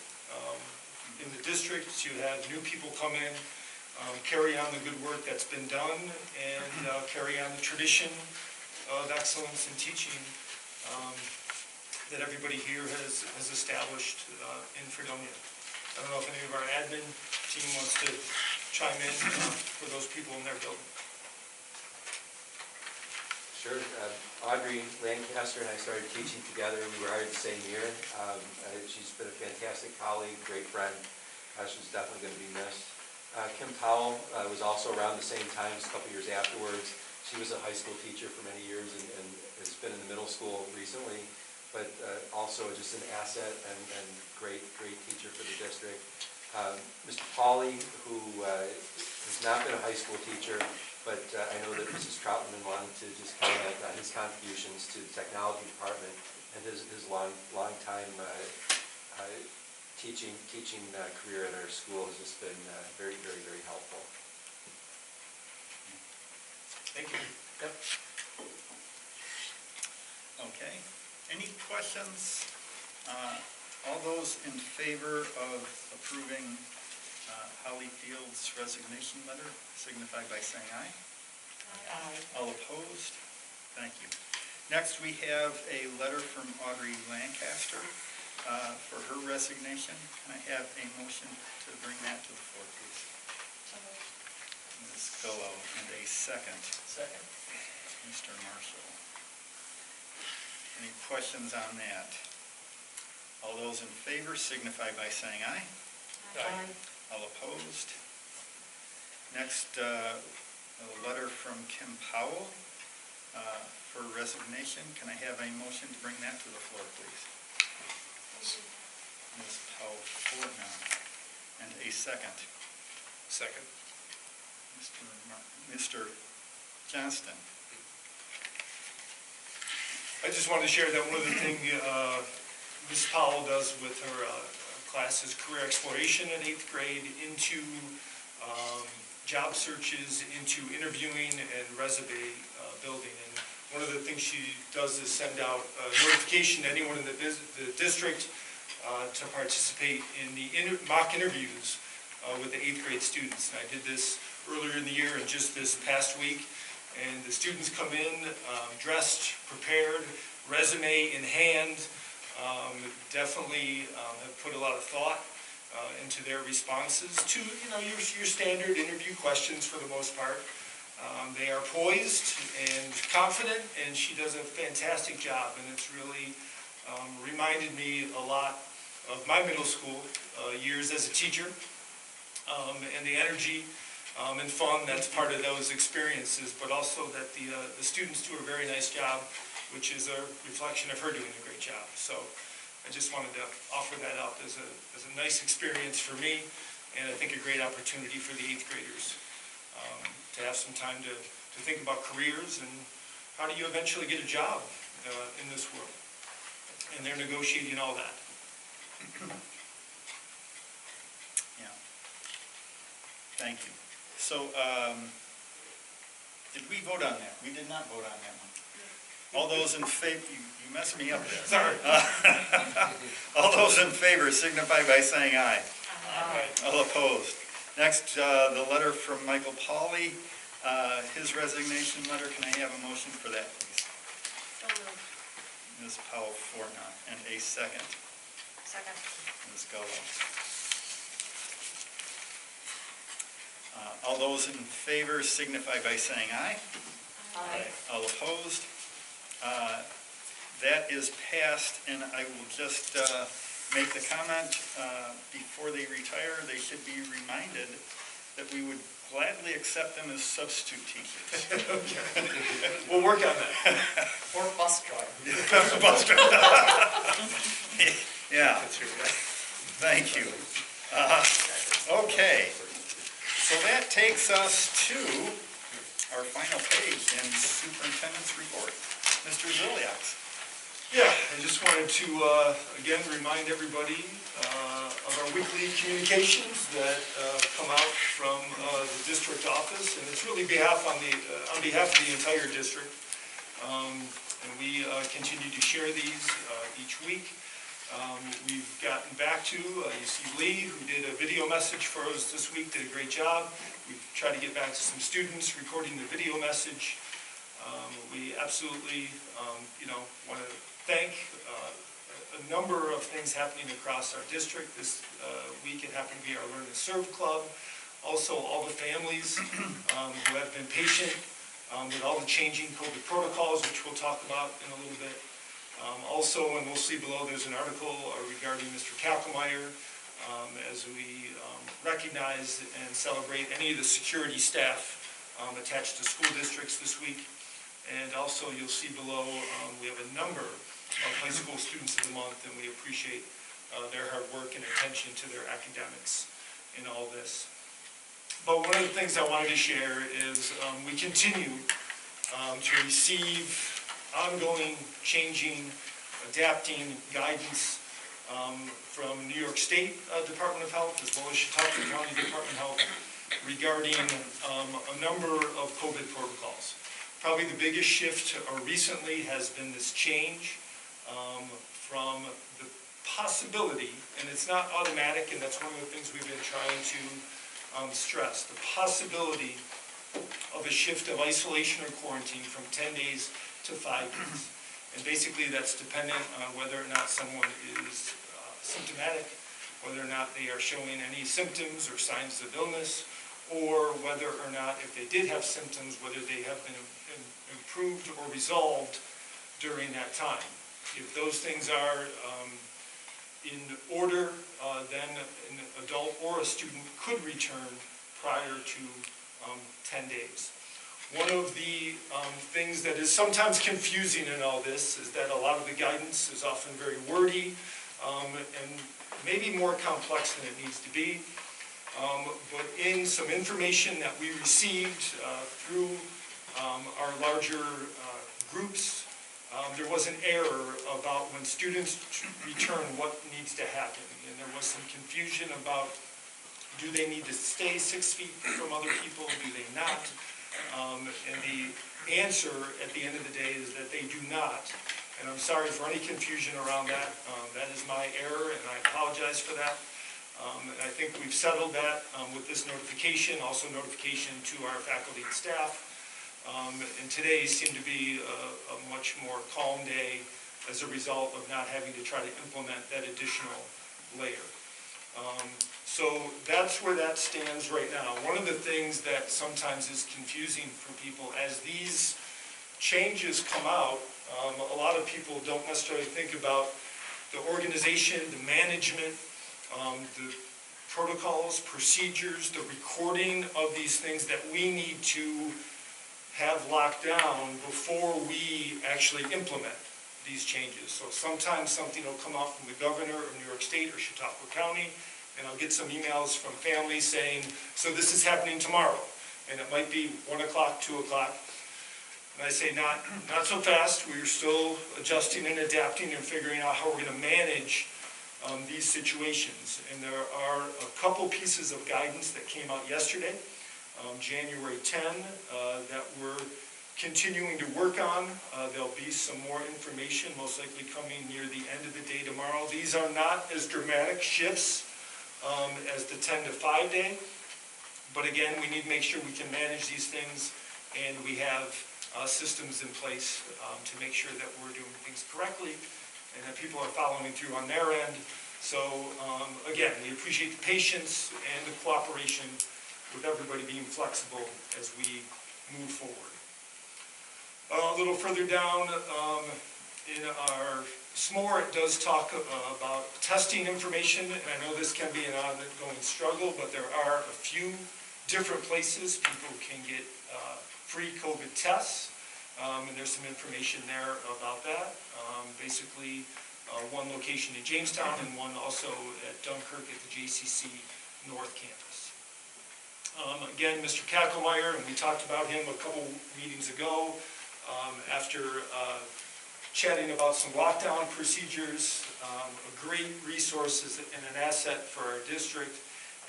In the district, you have new people come in, carry on the good work that's been done, and carry on the tradition of excellence in teaching that everybody here has established in Fredonia. I don't know if any of our admin team wants to chime in for those people in their building. Sure. Audrey Lancaster and I started teaching together. We were hired the same year. She's been a fantastic colleague, great friend. She's definitely going to be missed. Kim Powell was also around the same time, just a couple years afterwards. She was a high school teacher for many years and has been in the middle school recently, but also just an asset and great teacher for the district. Mr. Pauly, who has not been a high school teacher, but I know that Mrs. Troutman wanted to just comment on his contributions to the technology department and his long time teaching career at our school has just been very helpful. Thank you. Yep. Okay. Any questions? All those in favor of approving Holly Field's resignation letter signify by saying aye. Aye. All opposed? Thank you. Next, we have a letter from Audrey Lancaster for her resignation. Can I have a motion to bring that to the floor, please? Ms. Billow, and a second. Second. Mr. Marshall. Any questions on that? All those in favor signify by saying aye. Aye. All opposed? Next, a letter from Kim Powell for resignation. Can I have a motion to bring that to the floor, please? Ms. Powell-Fortnall, and a second. Second. Mr. Johnston. I just wanted to share that one of the things Ms. Powell does with her class is career exploration in 8th grade into job searches, into interviewing and resume building. And one of the things she does is send out notification to anyone in the district to participate in the mock interviews with the 8th grade students. And I did this earlier in the year and just this past week. And the students come in dressed, prepared, resume in hand, definitely have put a lot of thought into their responses to your standard interview questions for the most part. They are poised and confident, and she does a fantastic job. And it's really reminded me a lot of my middle school years as a teacher. and the energy and fun that's part of those experiences, but also that the students do a very nice job, which is a reflection of her doing a great job. So I just wanted to offer that up as a nice experience for me, and I think a great opportunity for the 8th graders to have some time to think about careers and how do you eventually get a job in this world. And they're negotiating all that. Yeah. Thank you. So, did we vote on that? We did not vote on that one. All those in favor, you messed me up there. Sorry. All those in favor signify by saying aye. Aye. All opposed. Next, the letter from Michael Pauley, his resignation letter. Can I have a motion for that, please? So moved. Ms. Powell-Fortnot, and a second. Second. Ms. Gallo. All those in favor signify by saying aye. Aye. All opposed. That is passed, and I will just make the comment, before they retire, they should be reminded that we would gladly accept them as substitute teachers. We'll work on that. Or bus driver. Bus driver. Yeah, thank you. Okay, so that takes us to our final page in superintendent's report. Mr. Ziliak. Yeah, I just wanted to, again, remind everybody of our weekly communications that come out from the district office, and it's really on behalf of the entire district. And we continue to share these each week. We've gotten back to, you see Lee, who did a video message for us this week, did a great job. We've tried to get back to some students recording the video message. We absolutely, want to thank a number of things happening across our district. This week it happened to be our Learn and Serve Club. Also all the families who have been patient with all the changing COVID protocols, which we'll talk about in a little bit. Also, and we'll see below, there's an article regarding Mr. Kalkemeyer as we recognize and celebrate any of the security staff attached to school districts this week. And also, you'll see below, we have a number of high school students of the month, and we appreciate their hard work and attention to their academics in all this. But one of the things I wanted to share is we continue to receive ongoing, changing, adapting guidance from New York State Department of Health, as well as Chautauqua County Department of Health, regarding a number of COVID protocols. Probably the biggest shift recently has been this change from the possibility, and it's not automatic, and that's one of the things we've been trying to stress, the possibility of a shift of isolation or quarantine from 10 days to 5 days. And basically that's dependent on whether or not someone is symptomatic, whether or not they are showing any symptoms or signs of illness, or whether or not, if they did have symptoms, whether they have been improved or resolved during that time. If those things are in order, then an adult or a student could return prior to 10 days. One of the things that is sometimes confusing in all this is that a lot of the guidance is often very wordy and maybe more complex than it needs to be. But in some information that we received through our larger groups, there was an error about when students return what needs to happen. And there was some confusion about, do they need to stay 6 feet from other people, do they not? And the answer at the end of the day is that they do not. And I'm sorry for any confusion around that. That is my error, and I apologize for that. And I think we've settled that with this notification, also notification to our faculty and staff. And today seemed to be a much more calm day as a result of not having to try to implement that additional layer. So that's where that stands right now. One of the things that sometimes is confusing for people as these changes come out, a lot of people don't necessarily think about the organization, the management, the protocols, procedures, the recording of these things that we need to have locked down before we actually implement these changes. So sometimes something will come out from the governor of New York State or Chautauqua County, and I'll get some emails from families saying, so this is happening tomorrow. And it might be 1 o'clock, 2 o'clock. And I say, not so fast. We're still adjusting and adapting and figuring out how we're going to manage these situations. And there are a couple pieces of guidance that came out yesterday, January 10, that we're continuing to work on. There'll be some more information, most likely coming near the end of the day tomorrow. These are not as dramatic shifts as the 10 to 5 day. But again, we need to make sure we can manage these things, and we have systems in place to make sure that we're doing things correctly and that people are following through on their end. So again, we appreciate the patience and the cooperation with everybody being flexible as we move forward. A little further down in our SMORE, it does talk about testing information, and I know this can be an ongoing struggle, but there are a few different places people can get free COVID tests, and there's some information there about that. Basically, one location in Jamestown and one also at Dunkirk at the JCC North Campus. Again, Mr. Kackelmeyer, and we talked about him a couple meetings ago, after chatting about some lockdown procedures, a great resource and an asset for our district.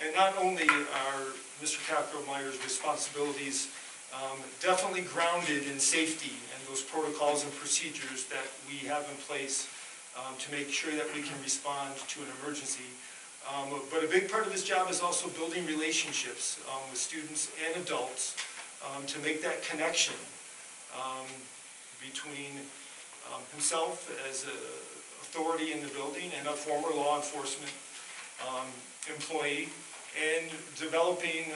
And not only are Mr. Kackelmeyer's responsibilities definitely grounded in safety and those protocols and procedures that we have in place to make sure that we can respond to an emergency. But a big part of his job is also building relationships with students and adults to make that connection between himself as an authority in the building and a former law enforcement employee, and developing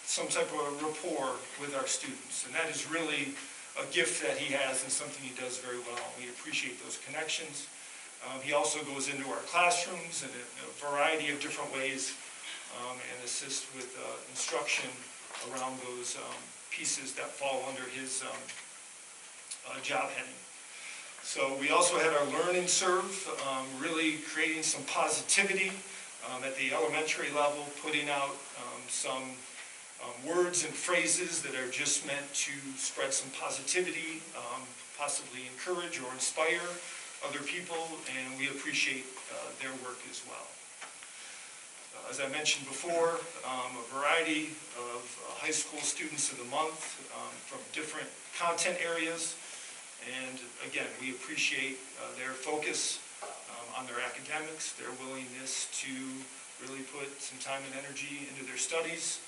some type of rapport with our students. And that is really a gift that he has and something he does very well. We appreciate those connections. He also goes into our classrooms in a variety of different ways and assists with instruction around those pieces that fall under his job heading. So we also had our Learn and Serve, really creating some positivity at the elementary level, putting out some words and phrases that are just meant to spread some positivity, possibly encourage or inspire other people, and we appreciate their work as well. As I mentioned before, a variety of high school students of the month from different content areas, and again, we appreciate their focus on their academics, their willingness to really put some time and energy into their studies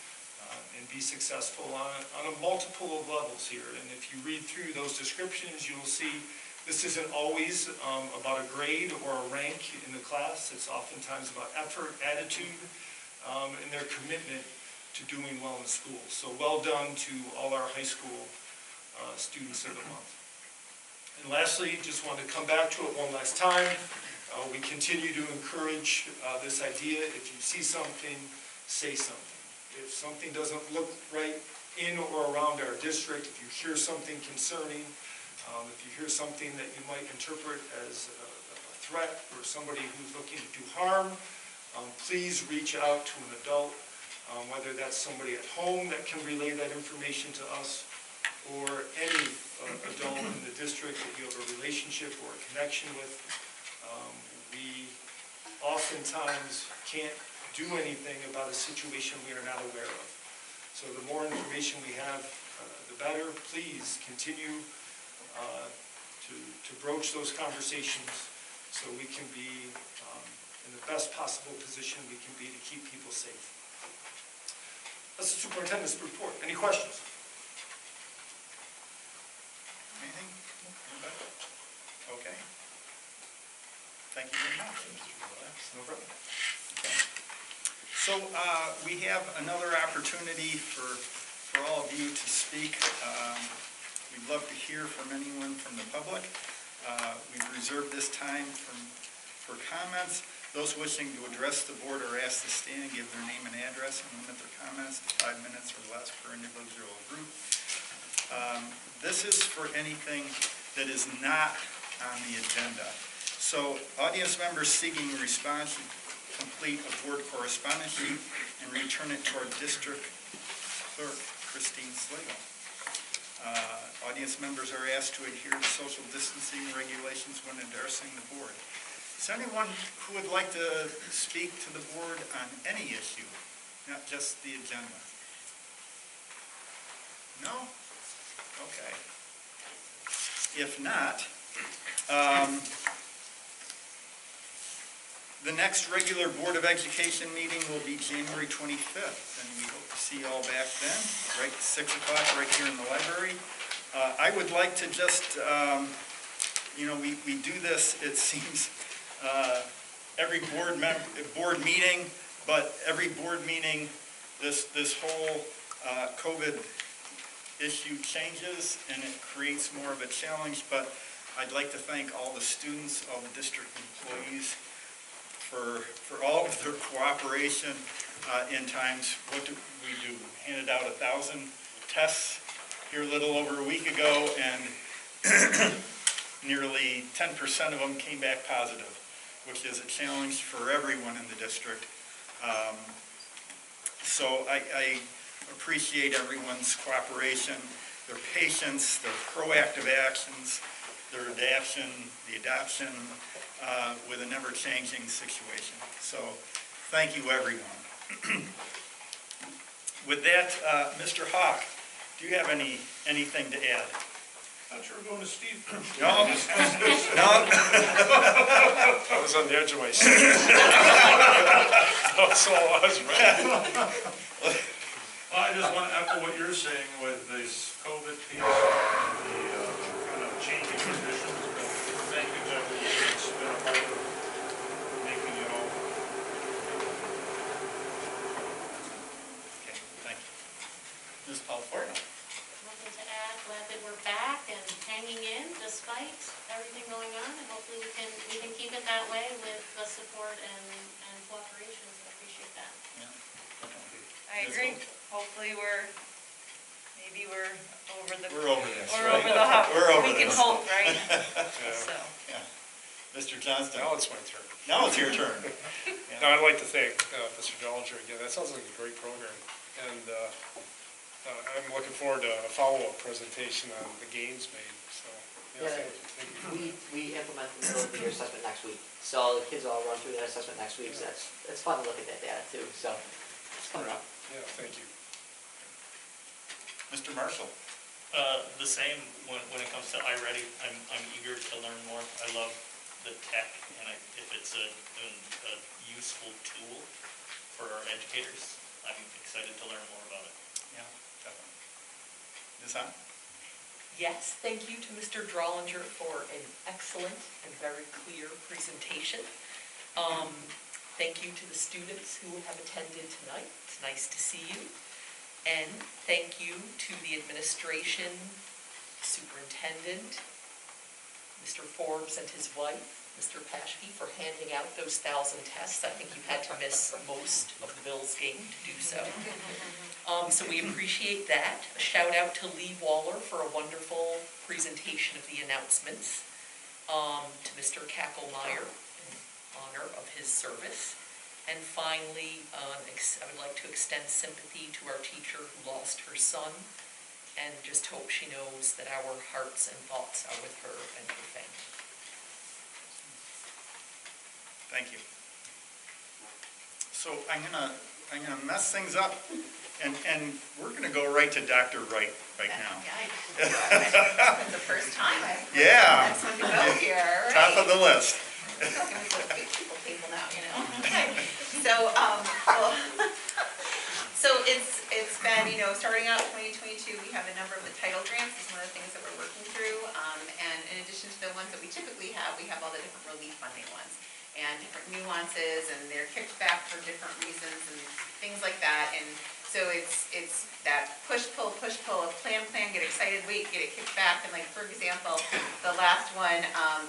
and be successful on a multiple of levels here. And if you read through those descriptions, you'll see this isn't always about a grade or a rank in the class. It's oftentimes about effort, attitude, and their commitment to doing well in school. So well done to all our high school students of the month. And lastly, just wanted to come back to it one last time. We continue to encourage this idea, if you see something, say something. If something doesn't look right in or around our district, if you hear something concerning, if you hear something that you might interpret as a threat or somebody who's looking to do harm, please reach out to an adult, whether that's somebody at home that can relay that information to us, or any adult in the district that you have a relationship or a connection with. We oftentimes can't do anything about a situation we are not aware of. So the more information we have, the better. Please continue to broach those conversations so we can be in the best possible position we can be to keep people safe. That's the superintendent's report. Any questions? Anything? Anybody? Okay. Thank you very much. No problem. Okay. So we have another opportunity for all of you to speak. We'd love to hear from anyone from the public. We've reserved this time for comments. Those wishing to address the board are asked to stand and give their name and address and limit their comments to 5 minutes or less per individual group. This is for anything that is not on the agenda. So audience members seeking a response should complete a board correspondence sheet and return it to our district clerk, Christine Slagle. Audience members are asked to adhere to social distancing regulations when addressing the board. Is there anyone who would like to speak to the board on any issue, not just the agenda? No? Okay. If not, the next regular Board of Education meeting will be January 25th, and we hope to see you all back then, right at 6 o'clock, right here in the library. I would like to just, we do this, it seems, every board meeting, but every board meeting, this whole COVID issue changes, and it creates more of a challenge, but I'd like to thank all the students, all the district employees, for all of their cooperation in times. What did we do? Handed out 1,000 tests here a little over a week ago, and nearly 10% of them came back positive, which is a challenge for everyone in the district. So I appreciate everyone's cooperation, their patience, their proactive actions, their adaption with a never-changing situation. So thank you, everyone. With that, Mr. Hawk, do you have anything to add? Thought you were going to Steve. No? No? I was on the edge of my seat. So I was ready. Well, I just want to echo what you're saying with this COVID piece, the kind of changing conditions. Thank you to everyone that's been a part of making it all. Okay, thank you. Ms. Palforno? Nothing to add, glad that we're back and hanging in despite everything going on, and hopefully we can keep it that way with the support and cooperation, so I appreciate that. Yeah. I agree. Hopefully maybe we're over the. We're over this, We're right? over the hump. We're over We can this. hope, right? Yeah. So. Yeah. Mr. Johnston? Now it's my turn. Now it's your turn. No, I'd like to thank Mr. Dollinger again. That sounds like a great program. And I'm looking forward to a follow-up presentation on the gains made. So, Yeah, thank you. we implement the middle of the year assessment next week. So the kids all run through that assessment next week, so it's fun to look at that data too, so it's coming up. Yeah, thank you. Mr. Marshall? The same when it comes to iReady. I'm eager to learn more. I love the tech, and if it's a useful tool for our educators, I'm excited to learn more about it. Yeah, definitely. Ms. Hahn? Yes, thank you to Mr. Drollinger for an excellent and very clear presentation. Thank you to the students who have attended tonight. It's nice to see you. And thank you to the administration, superintendent, Mr. Forbes and his wife, Mr. Paschke, for handing out those 1,000 tests. I think you had to miss most of the Bills game to do so. So we appreciate that. A shout out to Lee Waller for a wonderful presentation of the announcements. To Mr. Kackelmeyer in honor of his service. And finally, I would like to extend sympathy to our teacher who lost her son, and just hope she knows that our hearts and thoughts are with her and her family. Thank you. So I'm gonna mess things up, and we're gonna go right to Dr. Wright right now. It's the first time I've Yeah. had someone to go here, right? Top of the list. I'm gonna put a big people table now, you know? So it's been, starting out 2022, we have a number of the title grants. It's one of the things that we're working through. And in addition to the ones that we typically have, we have all the different relief funding ones and different nuances, and they're kicked back for different reasons and things like that. And so it's that push-pull, a plan, get excited, wait, get it kicked back. And like, for example, the last one, I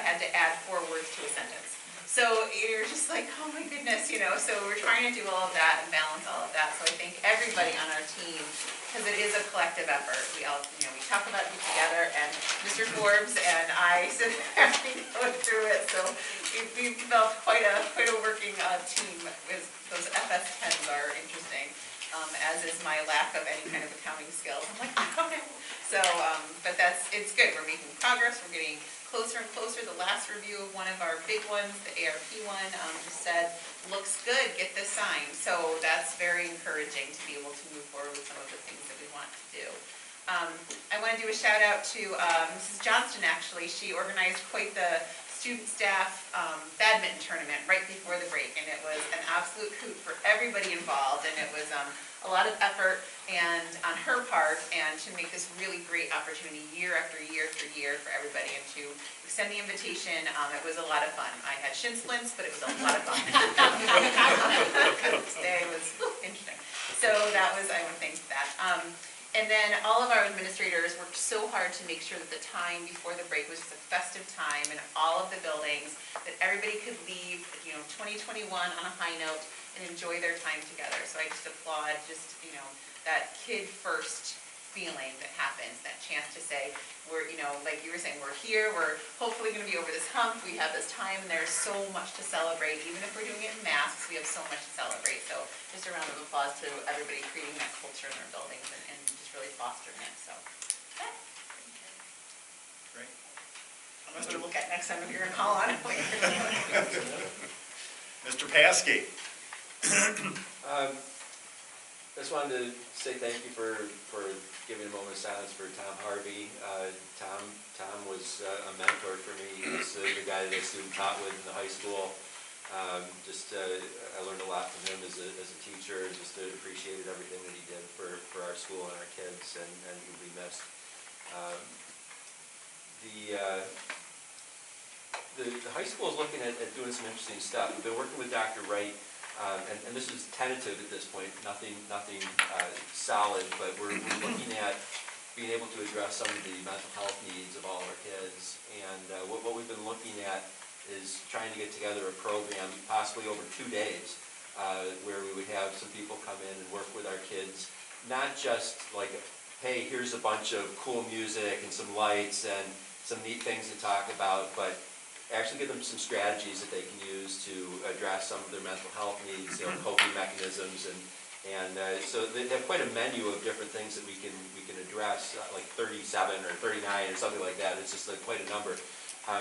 had to add 4 words to a sentence. So you're just like, oh my goodness, so we're trying to do all of that and balance all of that. So I thank everybody on our team, because it is a collective effort. We all, we talk about it together, and Mr. Forbes and I sit there and we go through it. So we've developed quite a working team. Those FS10s are interesting, as is my lack of any kind of accounting skills. I'm like, I don't know. So, but it's good. We're making progress. We're getting closer and closer. The last review of one of our big ones, the ARP one, just said, looks good, get this signed. So that's very encouraging to be able to move forward with some of the things that we want to do. I want to do a shout out to Mrs. Johnston, actually. She organized quite the student staff badminton tournament right before the break, and it was an absolute hoot for everybody involved, and it was a lot of effort and on her part, and to make this really great opportunity year after year after year for everybody, and to extend the invitation. It was a lot of fun. I had shin splints, but it was a lot of fun. Today was interesting. So that was, I want to thank that. And then all of our administrators worked so hard to make sure that the time before the break was just a festive time in all of the buildings, that everybody could leave, 2021 on a high note and enjoy their time together. So I just applaud that kid first feeling that happens, that chance to say, we're, like you were saying, we're here, we're hopefully going to be over this hump, we have this time, and there's so much to celebrate. Even if we're doing it in masks, we have so much to celebrate. So just a round of applause to everybody creating that culture in their buildings and just really fostering it. So, yeah. Great. I'm going to look at next time if you're going to call on. Mr. Paskey. Just wanted to say thank you for giving a moment of silence for Tom Harvey. Tom was a mentor for me. He was the guy that I student taught with in the high school. I learned a lot from him as a teacher, and just appreciated everything that he did for our school and our kids, and he'll be missed. The high school is looking at doing some interesting stuff. We've been working with Dr. Wright. And this is tentative at this point, nothing solid, but we're looking at being able to address some of the mental health needs of all of our kids. And what we've been looking at is trying to get together a program, possibly over 2 days, where we would have some people come in and work with our kids, not just like, hey, here's a bunch of cool music and some lights and some neat things to talk about, but actually give them some strategies that they can use to address some of their mental health needs, coping mechanisms, and so they have quite a menu of different things that we can address, like 37 or 39 or something like that. It's just quite a number.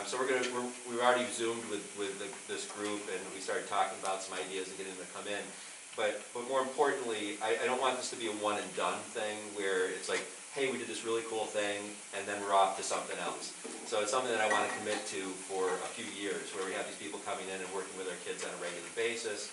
So we've already Zoomed with this group, and we started talking about some ideas and getting them to come in. But more importantly, I don't want this to be a one and done thing where it's like, hey, we did this really cool thing, and then we're off to something else. So it's something that I want to commit to for a few years, where we have these people coming in and working with our kids on a regular basis.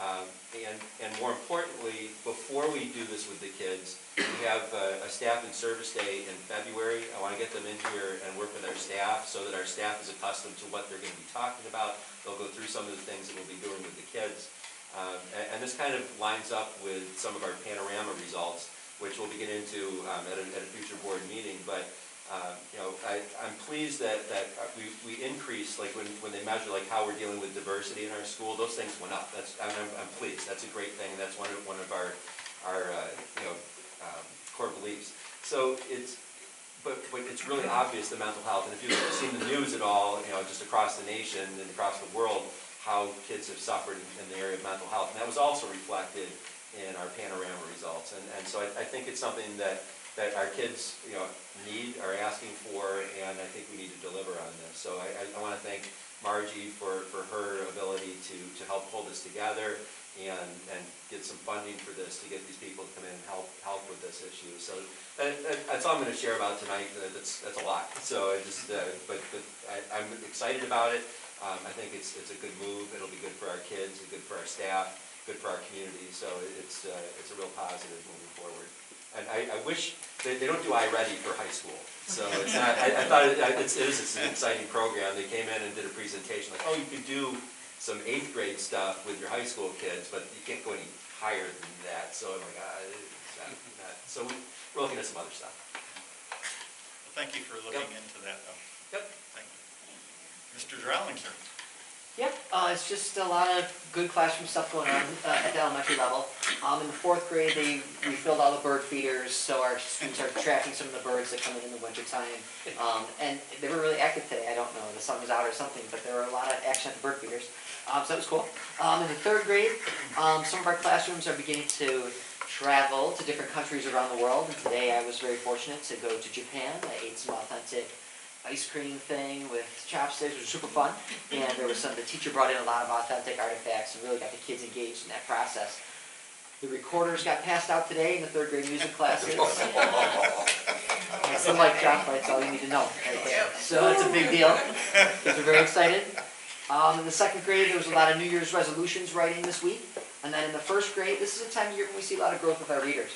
And more importantly, before we do this with the kids, we have a staff and service day in February. I want to get them in here and work with our staff so that our staff is accustomed to what they're going to be talking about. They'll go through some of the things that we'll be doing with the kids. And this kind of lines up with some of our panorama results, which we'll get into at a future board meeting. But I'm pleased that we increased, like when they measure like how we're dealing with diversity in our school, those things went up. I'm pleased. That's a great thing. That's one of our core beliefs. So but it's really obvious, the mental health. And if you've seen the news at all, just across the nation and across the world, how kids have suffered in the area of mental health, and that was also reflected in our panorama results. And so I think it's something that our kids need, are asking for, and I think we need to deliver on this. So I want to thank Margie for her ability to help pull this together and get some funding for this, to get these people to come in and help with this issue. So that's all I'm going to share about tonight. That's a lot. So but I'm excited about it. I think it's a good move. It'll be good for our kids, good for our staff, good for our community. So it's a real positive moving forward. And I wish they don't do iReady for high school. So it's not, I thought it is an exciting program. They came in and did a presentation like, oh, you could do some 8th grade stuff with your high school kids, but you can't go any higher than that. So I'm like, it's not. So we're looking at some other stuff. Well, thank you for looking into that, though. Yep. Thank you. Mr. Drowlinger. Yep. It's just a lot of good classroom stuff going on at the elementary level. In the fourth grade, we filled all the bird feeders, so our students are tracking some of the birds that come in the wintertime. And they were really active today. I don't know, the sun was out or something, but there were a lot of action at the bird feeders. So it was cool. In the third grade, some of our classrooms are beginning to travel to different countries around the world. And today I was very fortunate to go to Japan. I ate some authentic ice cream thing with chopsticks. It was super fun. And there was the teacher brought in a lot of authentic artifacts and really got the kids engaged in that process. The recorders got passed out today in the third grade music classes. It's like chocolate, that's all you need to know right there. So it's a big deal. Kids are very excited. In the second grade, there was a lot of New Year's resolutions writing this week. And then in the first grade, this is a time of year when we see a lot of growth with our readers.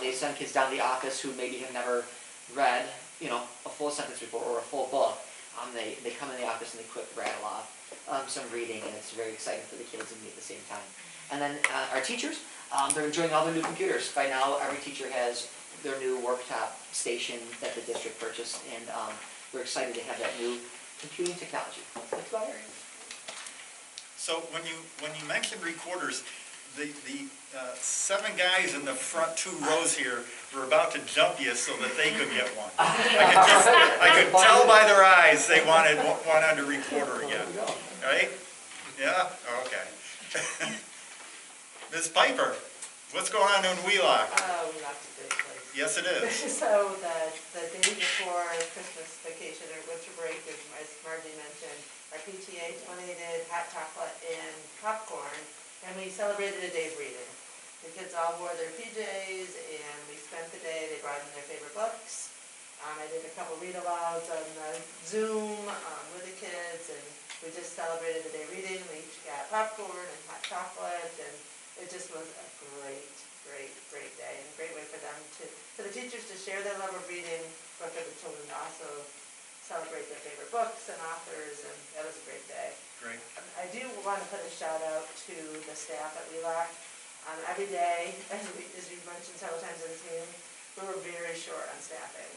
They send kids down to the office who maybe have never read, a full sentence before or a full book. They come in the office and they quick rattle off some reading, and it's very exciting for the kids and me at the same time. And then our teachers, they're enjoying all their new computers. By now, every teacher has their new worktop station that the district purchased, and they're excited to have that new computing technology. That's about it. So when you mentioned recorders, the 7 guys in the front 2 rows here were about to jump you so that they could get one. I could tell by their eyes they wanted one under recorder again. Right? Yeah? Okay. Ms. Piper, what's going on in Wheelock? Oh, Wheelock's a great place. Yes, it is. So the day before Christmas vacation or winter break, as Margie mentioned, our PTA donated hot chocolate and popcorn, and we celebrated a day of reading. The kids all wore their PJs, and we spent the day, they brought in their favorite books. I did a couple read-alouds on Zoom with the kids, and we just celebrated the day reading. We each got popcorn and hot chocolate, and it just was a great day, and a great way for them for the teachers to share their love of reading, but for the children to also celebrate their favorite books and authors, and that was a great day. Great. I do want to put a shout out to the staff at Wheelock. Every day, as we've mentioned several times in this meeting, we were very short on staffing.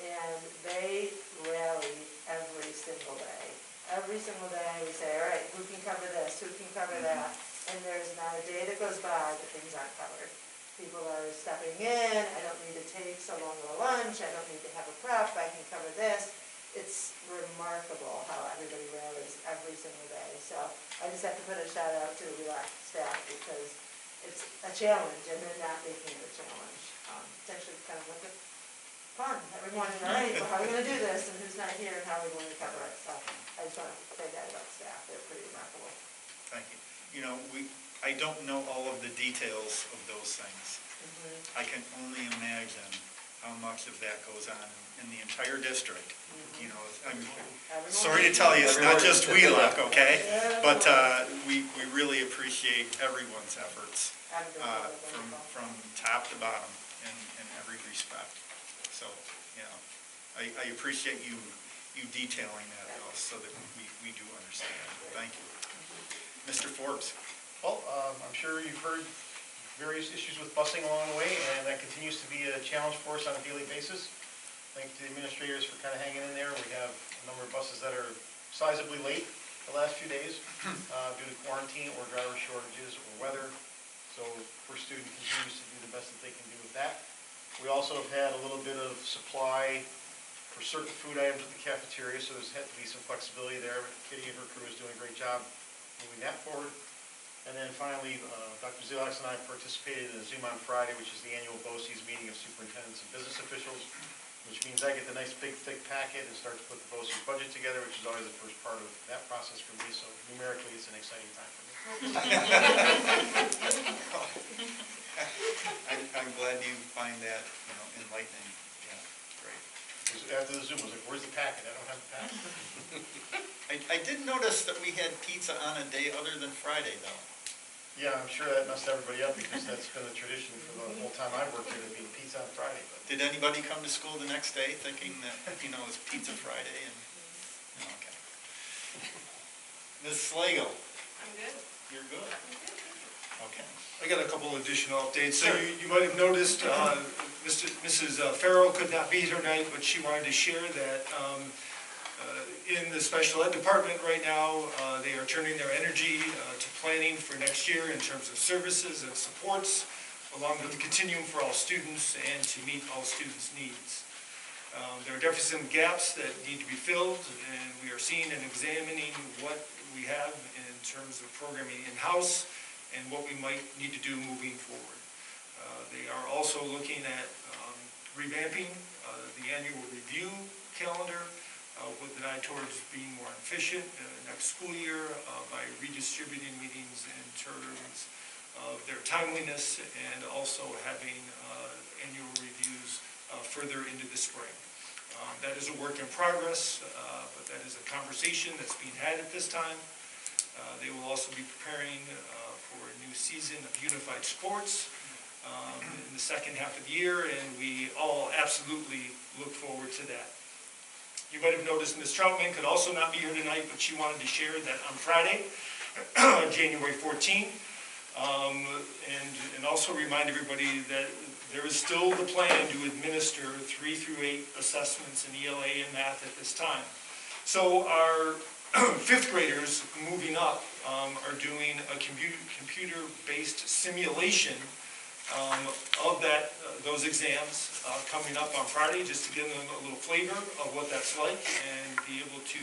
And they rally every single day. Every single day we say, all right, who can cover this, who can cover that? And there's not a day that goes by that things aren't covered. People are stepping in, I don't need to take so long of a lunch, I don't need to have a prep, I can cover this. It's remarkable how everybody rallies every single day. So I just have to put a shout out to the Wheelock staff because it's a challenge and they're not making it a challenge. It's actually kind of like fun every morning, all right, well, how are we going to do this and who's not here and how are we going to cover it? So I just want to say that about staff, they're pretty remarkable. Thank you. I don't know all of the details of those things. I can only imagine how much of that goes on in the entire district. I'm sorry to tell you, it's not just Wheelock, okay? But we really appreciate everyone's efforts from top to bottom in every respect. So, I appreciate you detailing that though, so that we do understand. Thank you. Mr. Forbes. Well, I'm sure you've heard various issues with busing along the way, and that continues to be a challenge for us on a daily basis. Thank you to the administrators for kind of hanging in there. We have a number of buses that are sizably late the last few days due to quarantine or driver shortages or weather. So First Student continues to do the best that they can do with that. We also have had a little bit of supply for certain food items at the cafeteria, so there's had to be some flexibility there. Kitty and her crew is doing a great job moving that forward. And then finally, Dr. Zielax and I participated in a Zoom on Friday, which is the annual BOCES meeting of superintendents and business officials, which means I get the nice big thick packet and start to put the BOCES budget together, which is always the first part of that process for me. So numerically, it's an exciting time for me. I'm glad you find that enlightening. Yeah, great. After the Zoom, I was like, where's the packet? I don't have the packet. I did notice that we had pizza on a day other than Friday, though. Yeah, I'm sure that messed everybody up because that's been a tradition for the whole time I've worked here to be pizza on Friday. But did anybody come to school the next day thinking that, it's Pizza Friday? Okay. Ms. Slagle. I'm good. You're good. Okay. I got a couple additional updates. So you might have noticed Mrs. Farrell could not be here tonight, but she wanted to share that In the special ed department right now, they are turning their energy to planning for next year in terms of services and supports, along with the continuum for all students and to meet all students' needs. There are deficits and gaps that need to be filled, and we are seeing and examining what we have in terms of programming in-house and what we might need to do moving forward. They are also looking at revamping the annual review calendar with an eye towards being more efficient next school year by redistributing meetings in terms of their timeliness and also having annual reviews further into the spring. That is a work in progress, but that is a conversation that's being had at this time. They will also be preparing for a new season of unified sports in the second half of the year, and we all absolutely look forward to that. You might have noticed Ms. Troutman could also not be here tonight, but she wanted to share that on Friday, January 14th, and also remind everybody that there is still the plan to administer 3 through 8 assessments in ELA and math at this time. So our fifth graders moving up are doing a computer-based simulation of those exams coming up on Friday, just to give them a little flavor of what that's like and be able to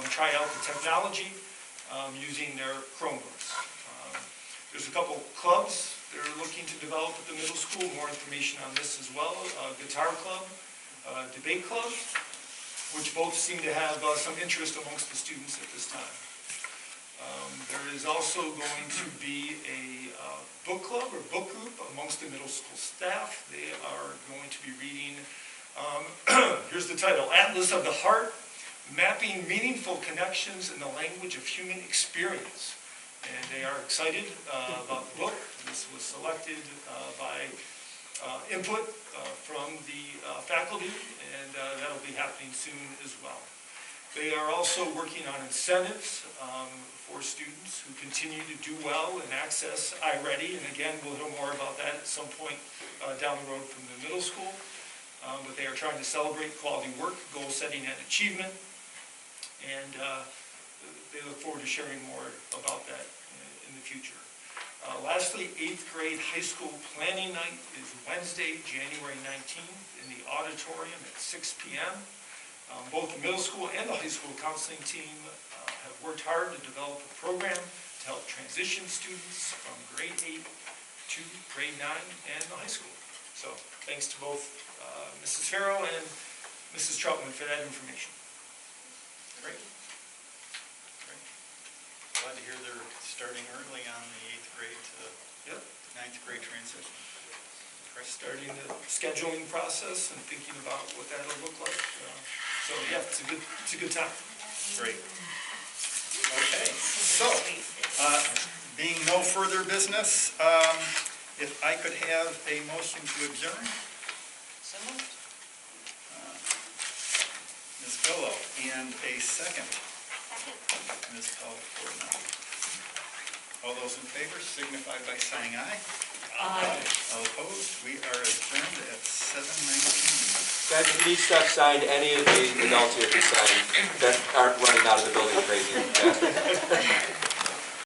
try out the technology using their Chromebooks. There's a couple clubs they're looking to develop at the middle school. More information on this as well. Guitar club, debate club, which both seem to have some interest amongst the students at this time. There is also going to be a book club or book group amongst the middle school staff. They are going to be reading, here's the title, Atlas of the Heart, Mapping Meaningful Connections in the Language of Human Experience. And they are excited about the book. This was selected by input from the faculty, and that'll be happening soon as well. They are also working on incentives for students who continue to do well and access iReady, and again, we'll hear more about that at some point down the road from the middle school. But they are trying to celebrate quality work, goal setting, and achievement, and they look forward to sharing more about that in the future. Lastly, 8th grade high school planning night is Wednesday, January 19th in the auditorium at 6 p.m. Both the middle school and the high school counseling team have worked hard to develop a program to help transition students from grade 8 to grade 9 and the high school. So thanks to both Mrs. Farrow and Mrs. Troutman for that information. Great. Great. Glad to hear they're starting early on the 8th grade to 9th grade transition. Starting the scheduling process and thinking about what that'll look like. So yeah, it's a good time. Great. Okay, so being no further business, if I could have a motion to adjourn. So moved. Ms. Billo, and a second. Ms. Powell-Fortnell. All those in favor signify by saying aye. Aye. All opposed? We are adjourned at 7:19. Guys, if you need stuff signed, any of the adults here can sign that aren't running out of the building crazy.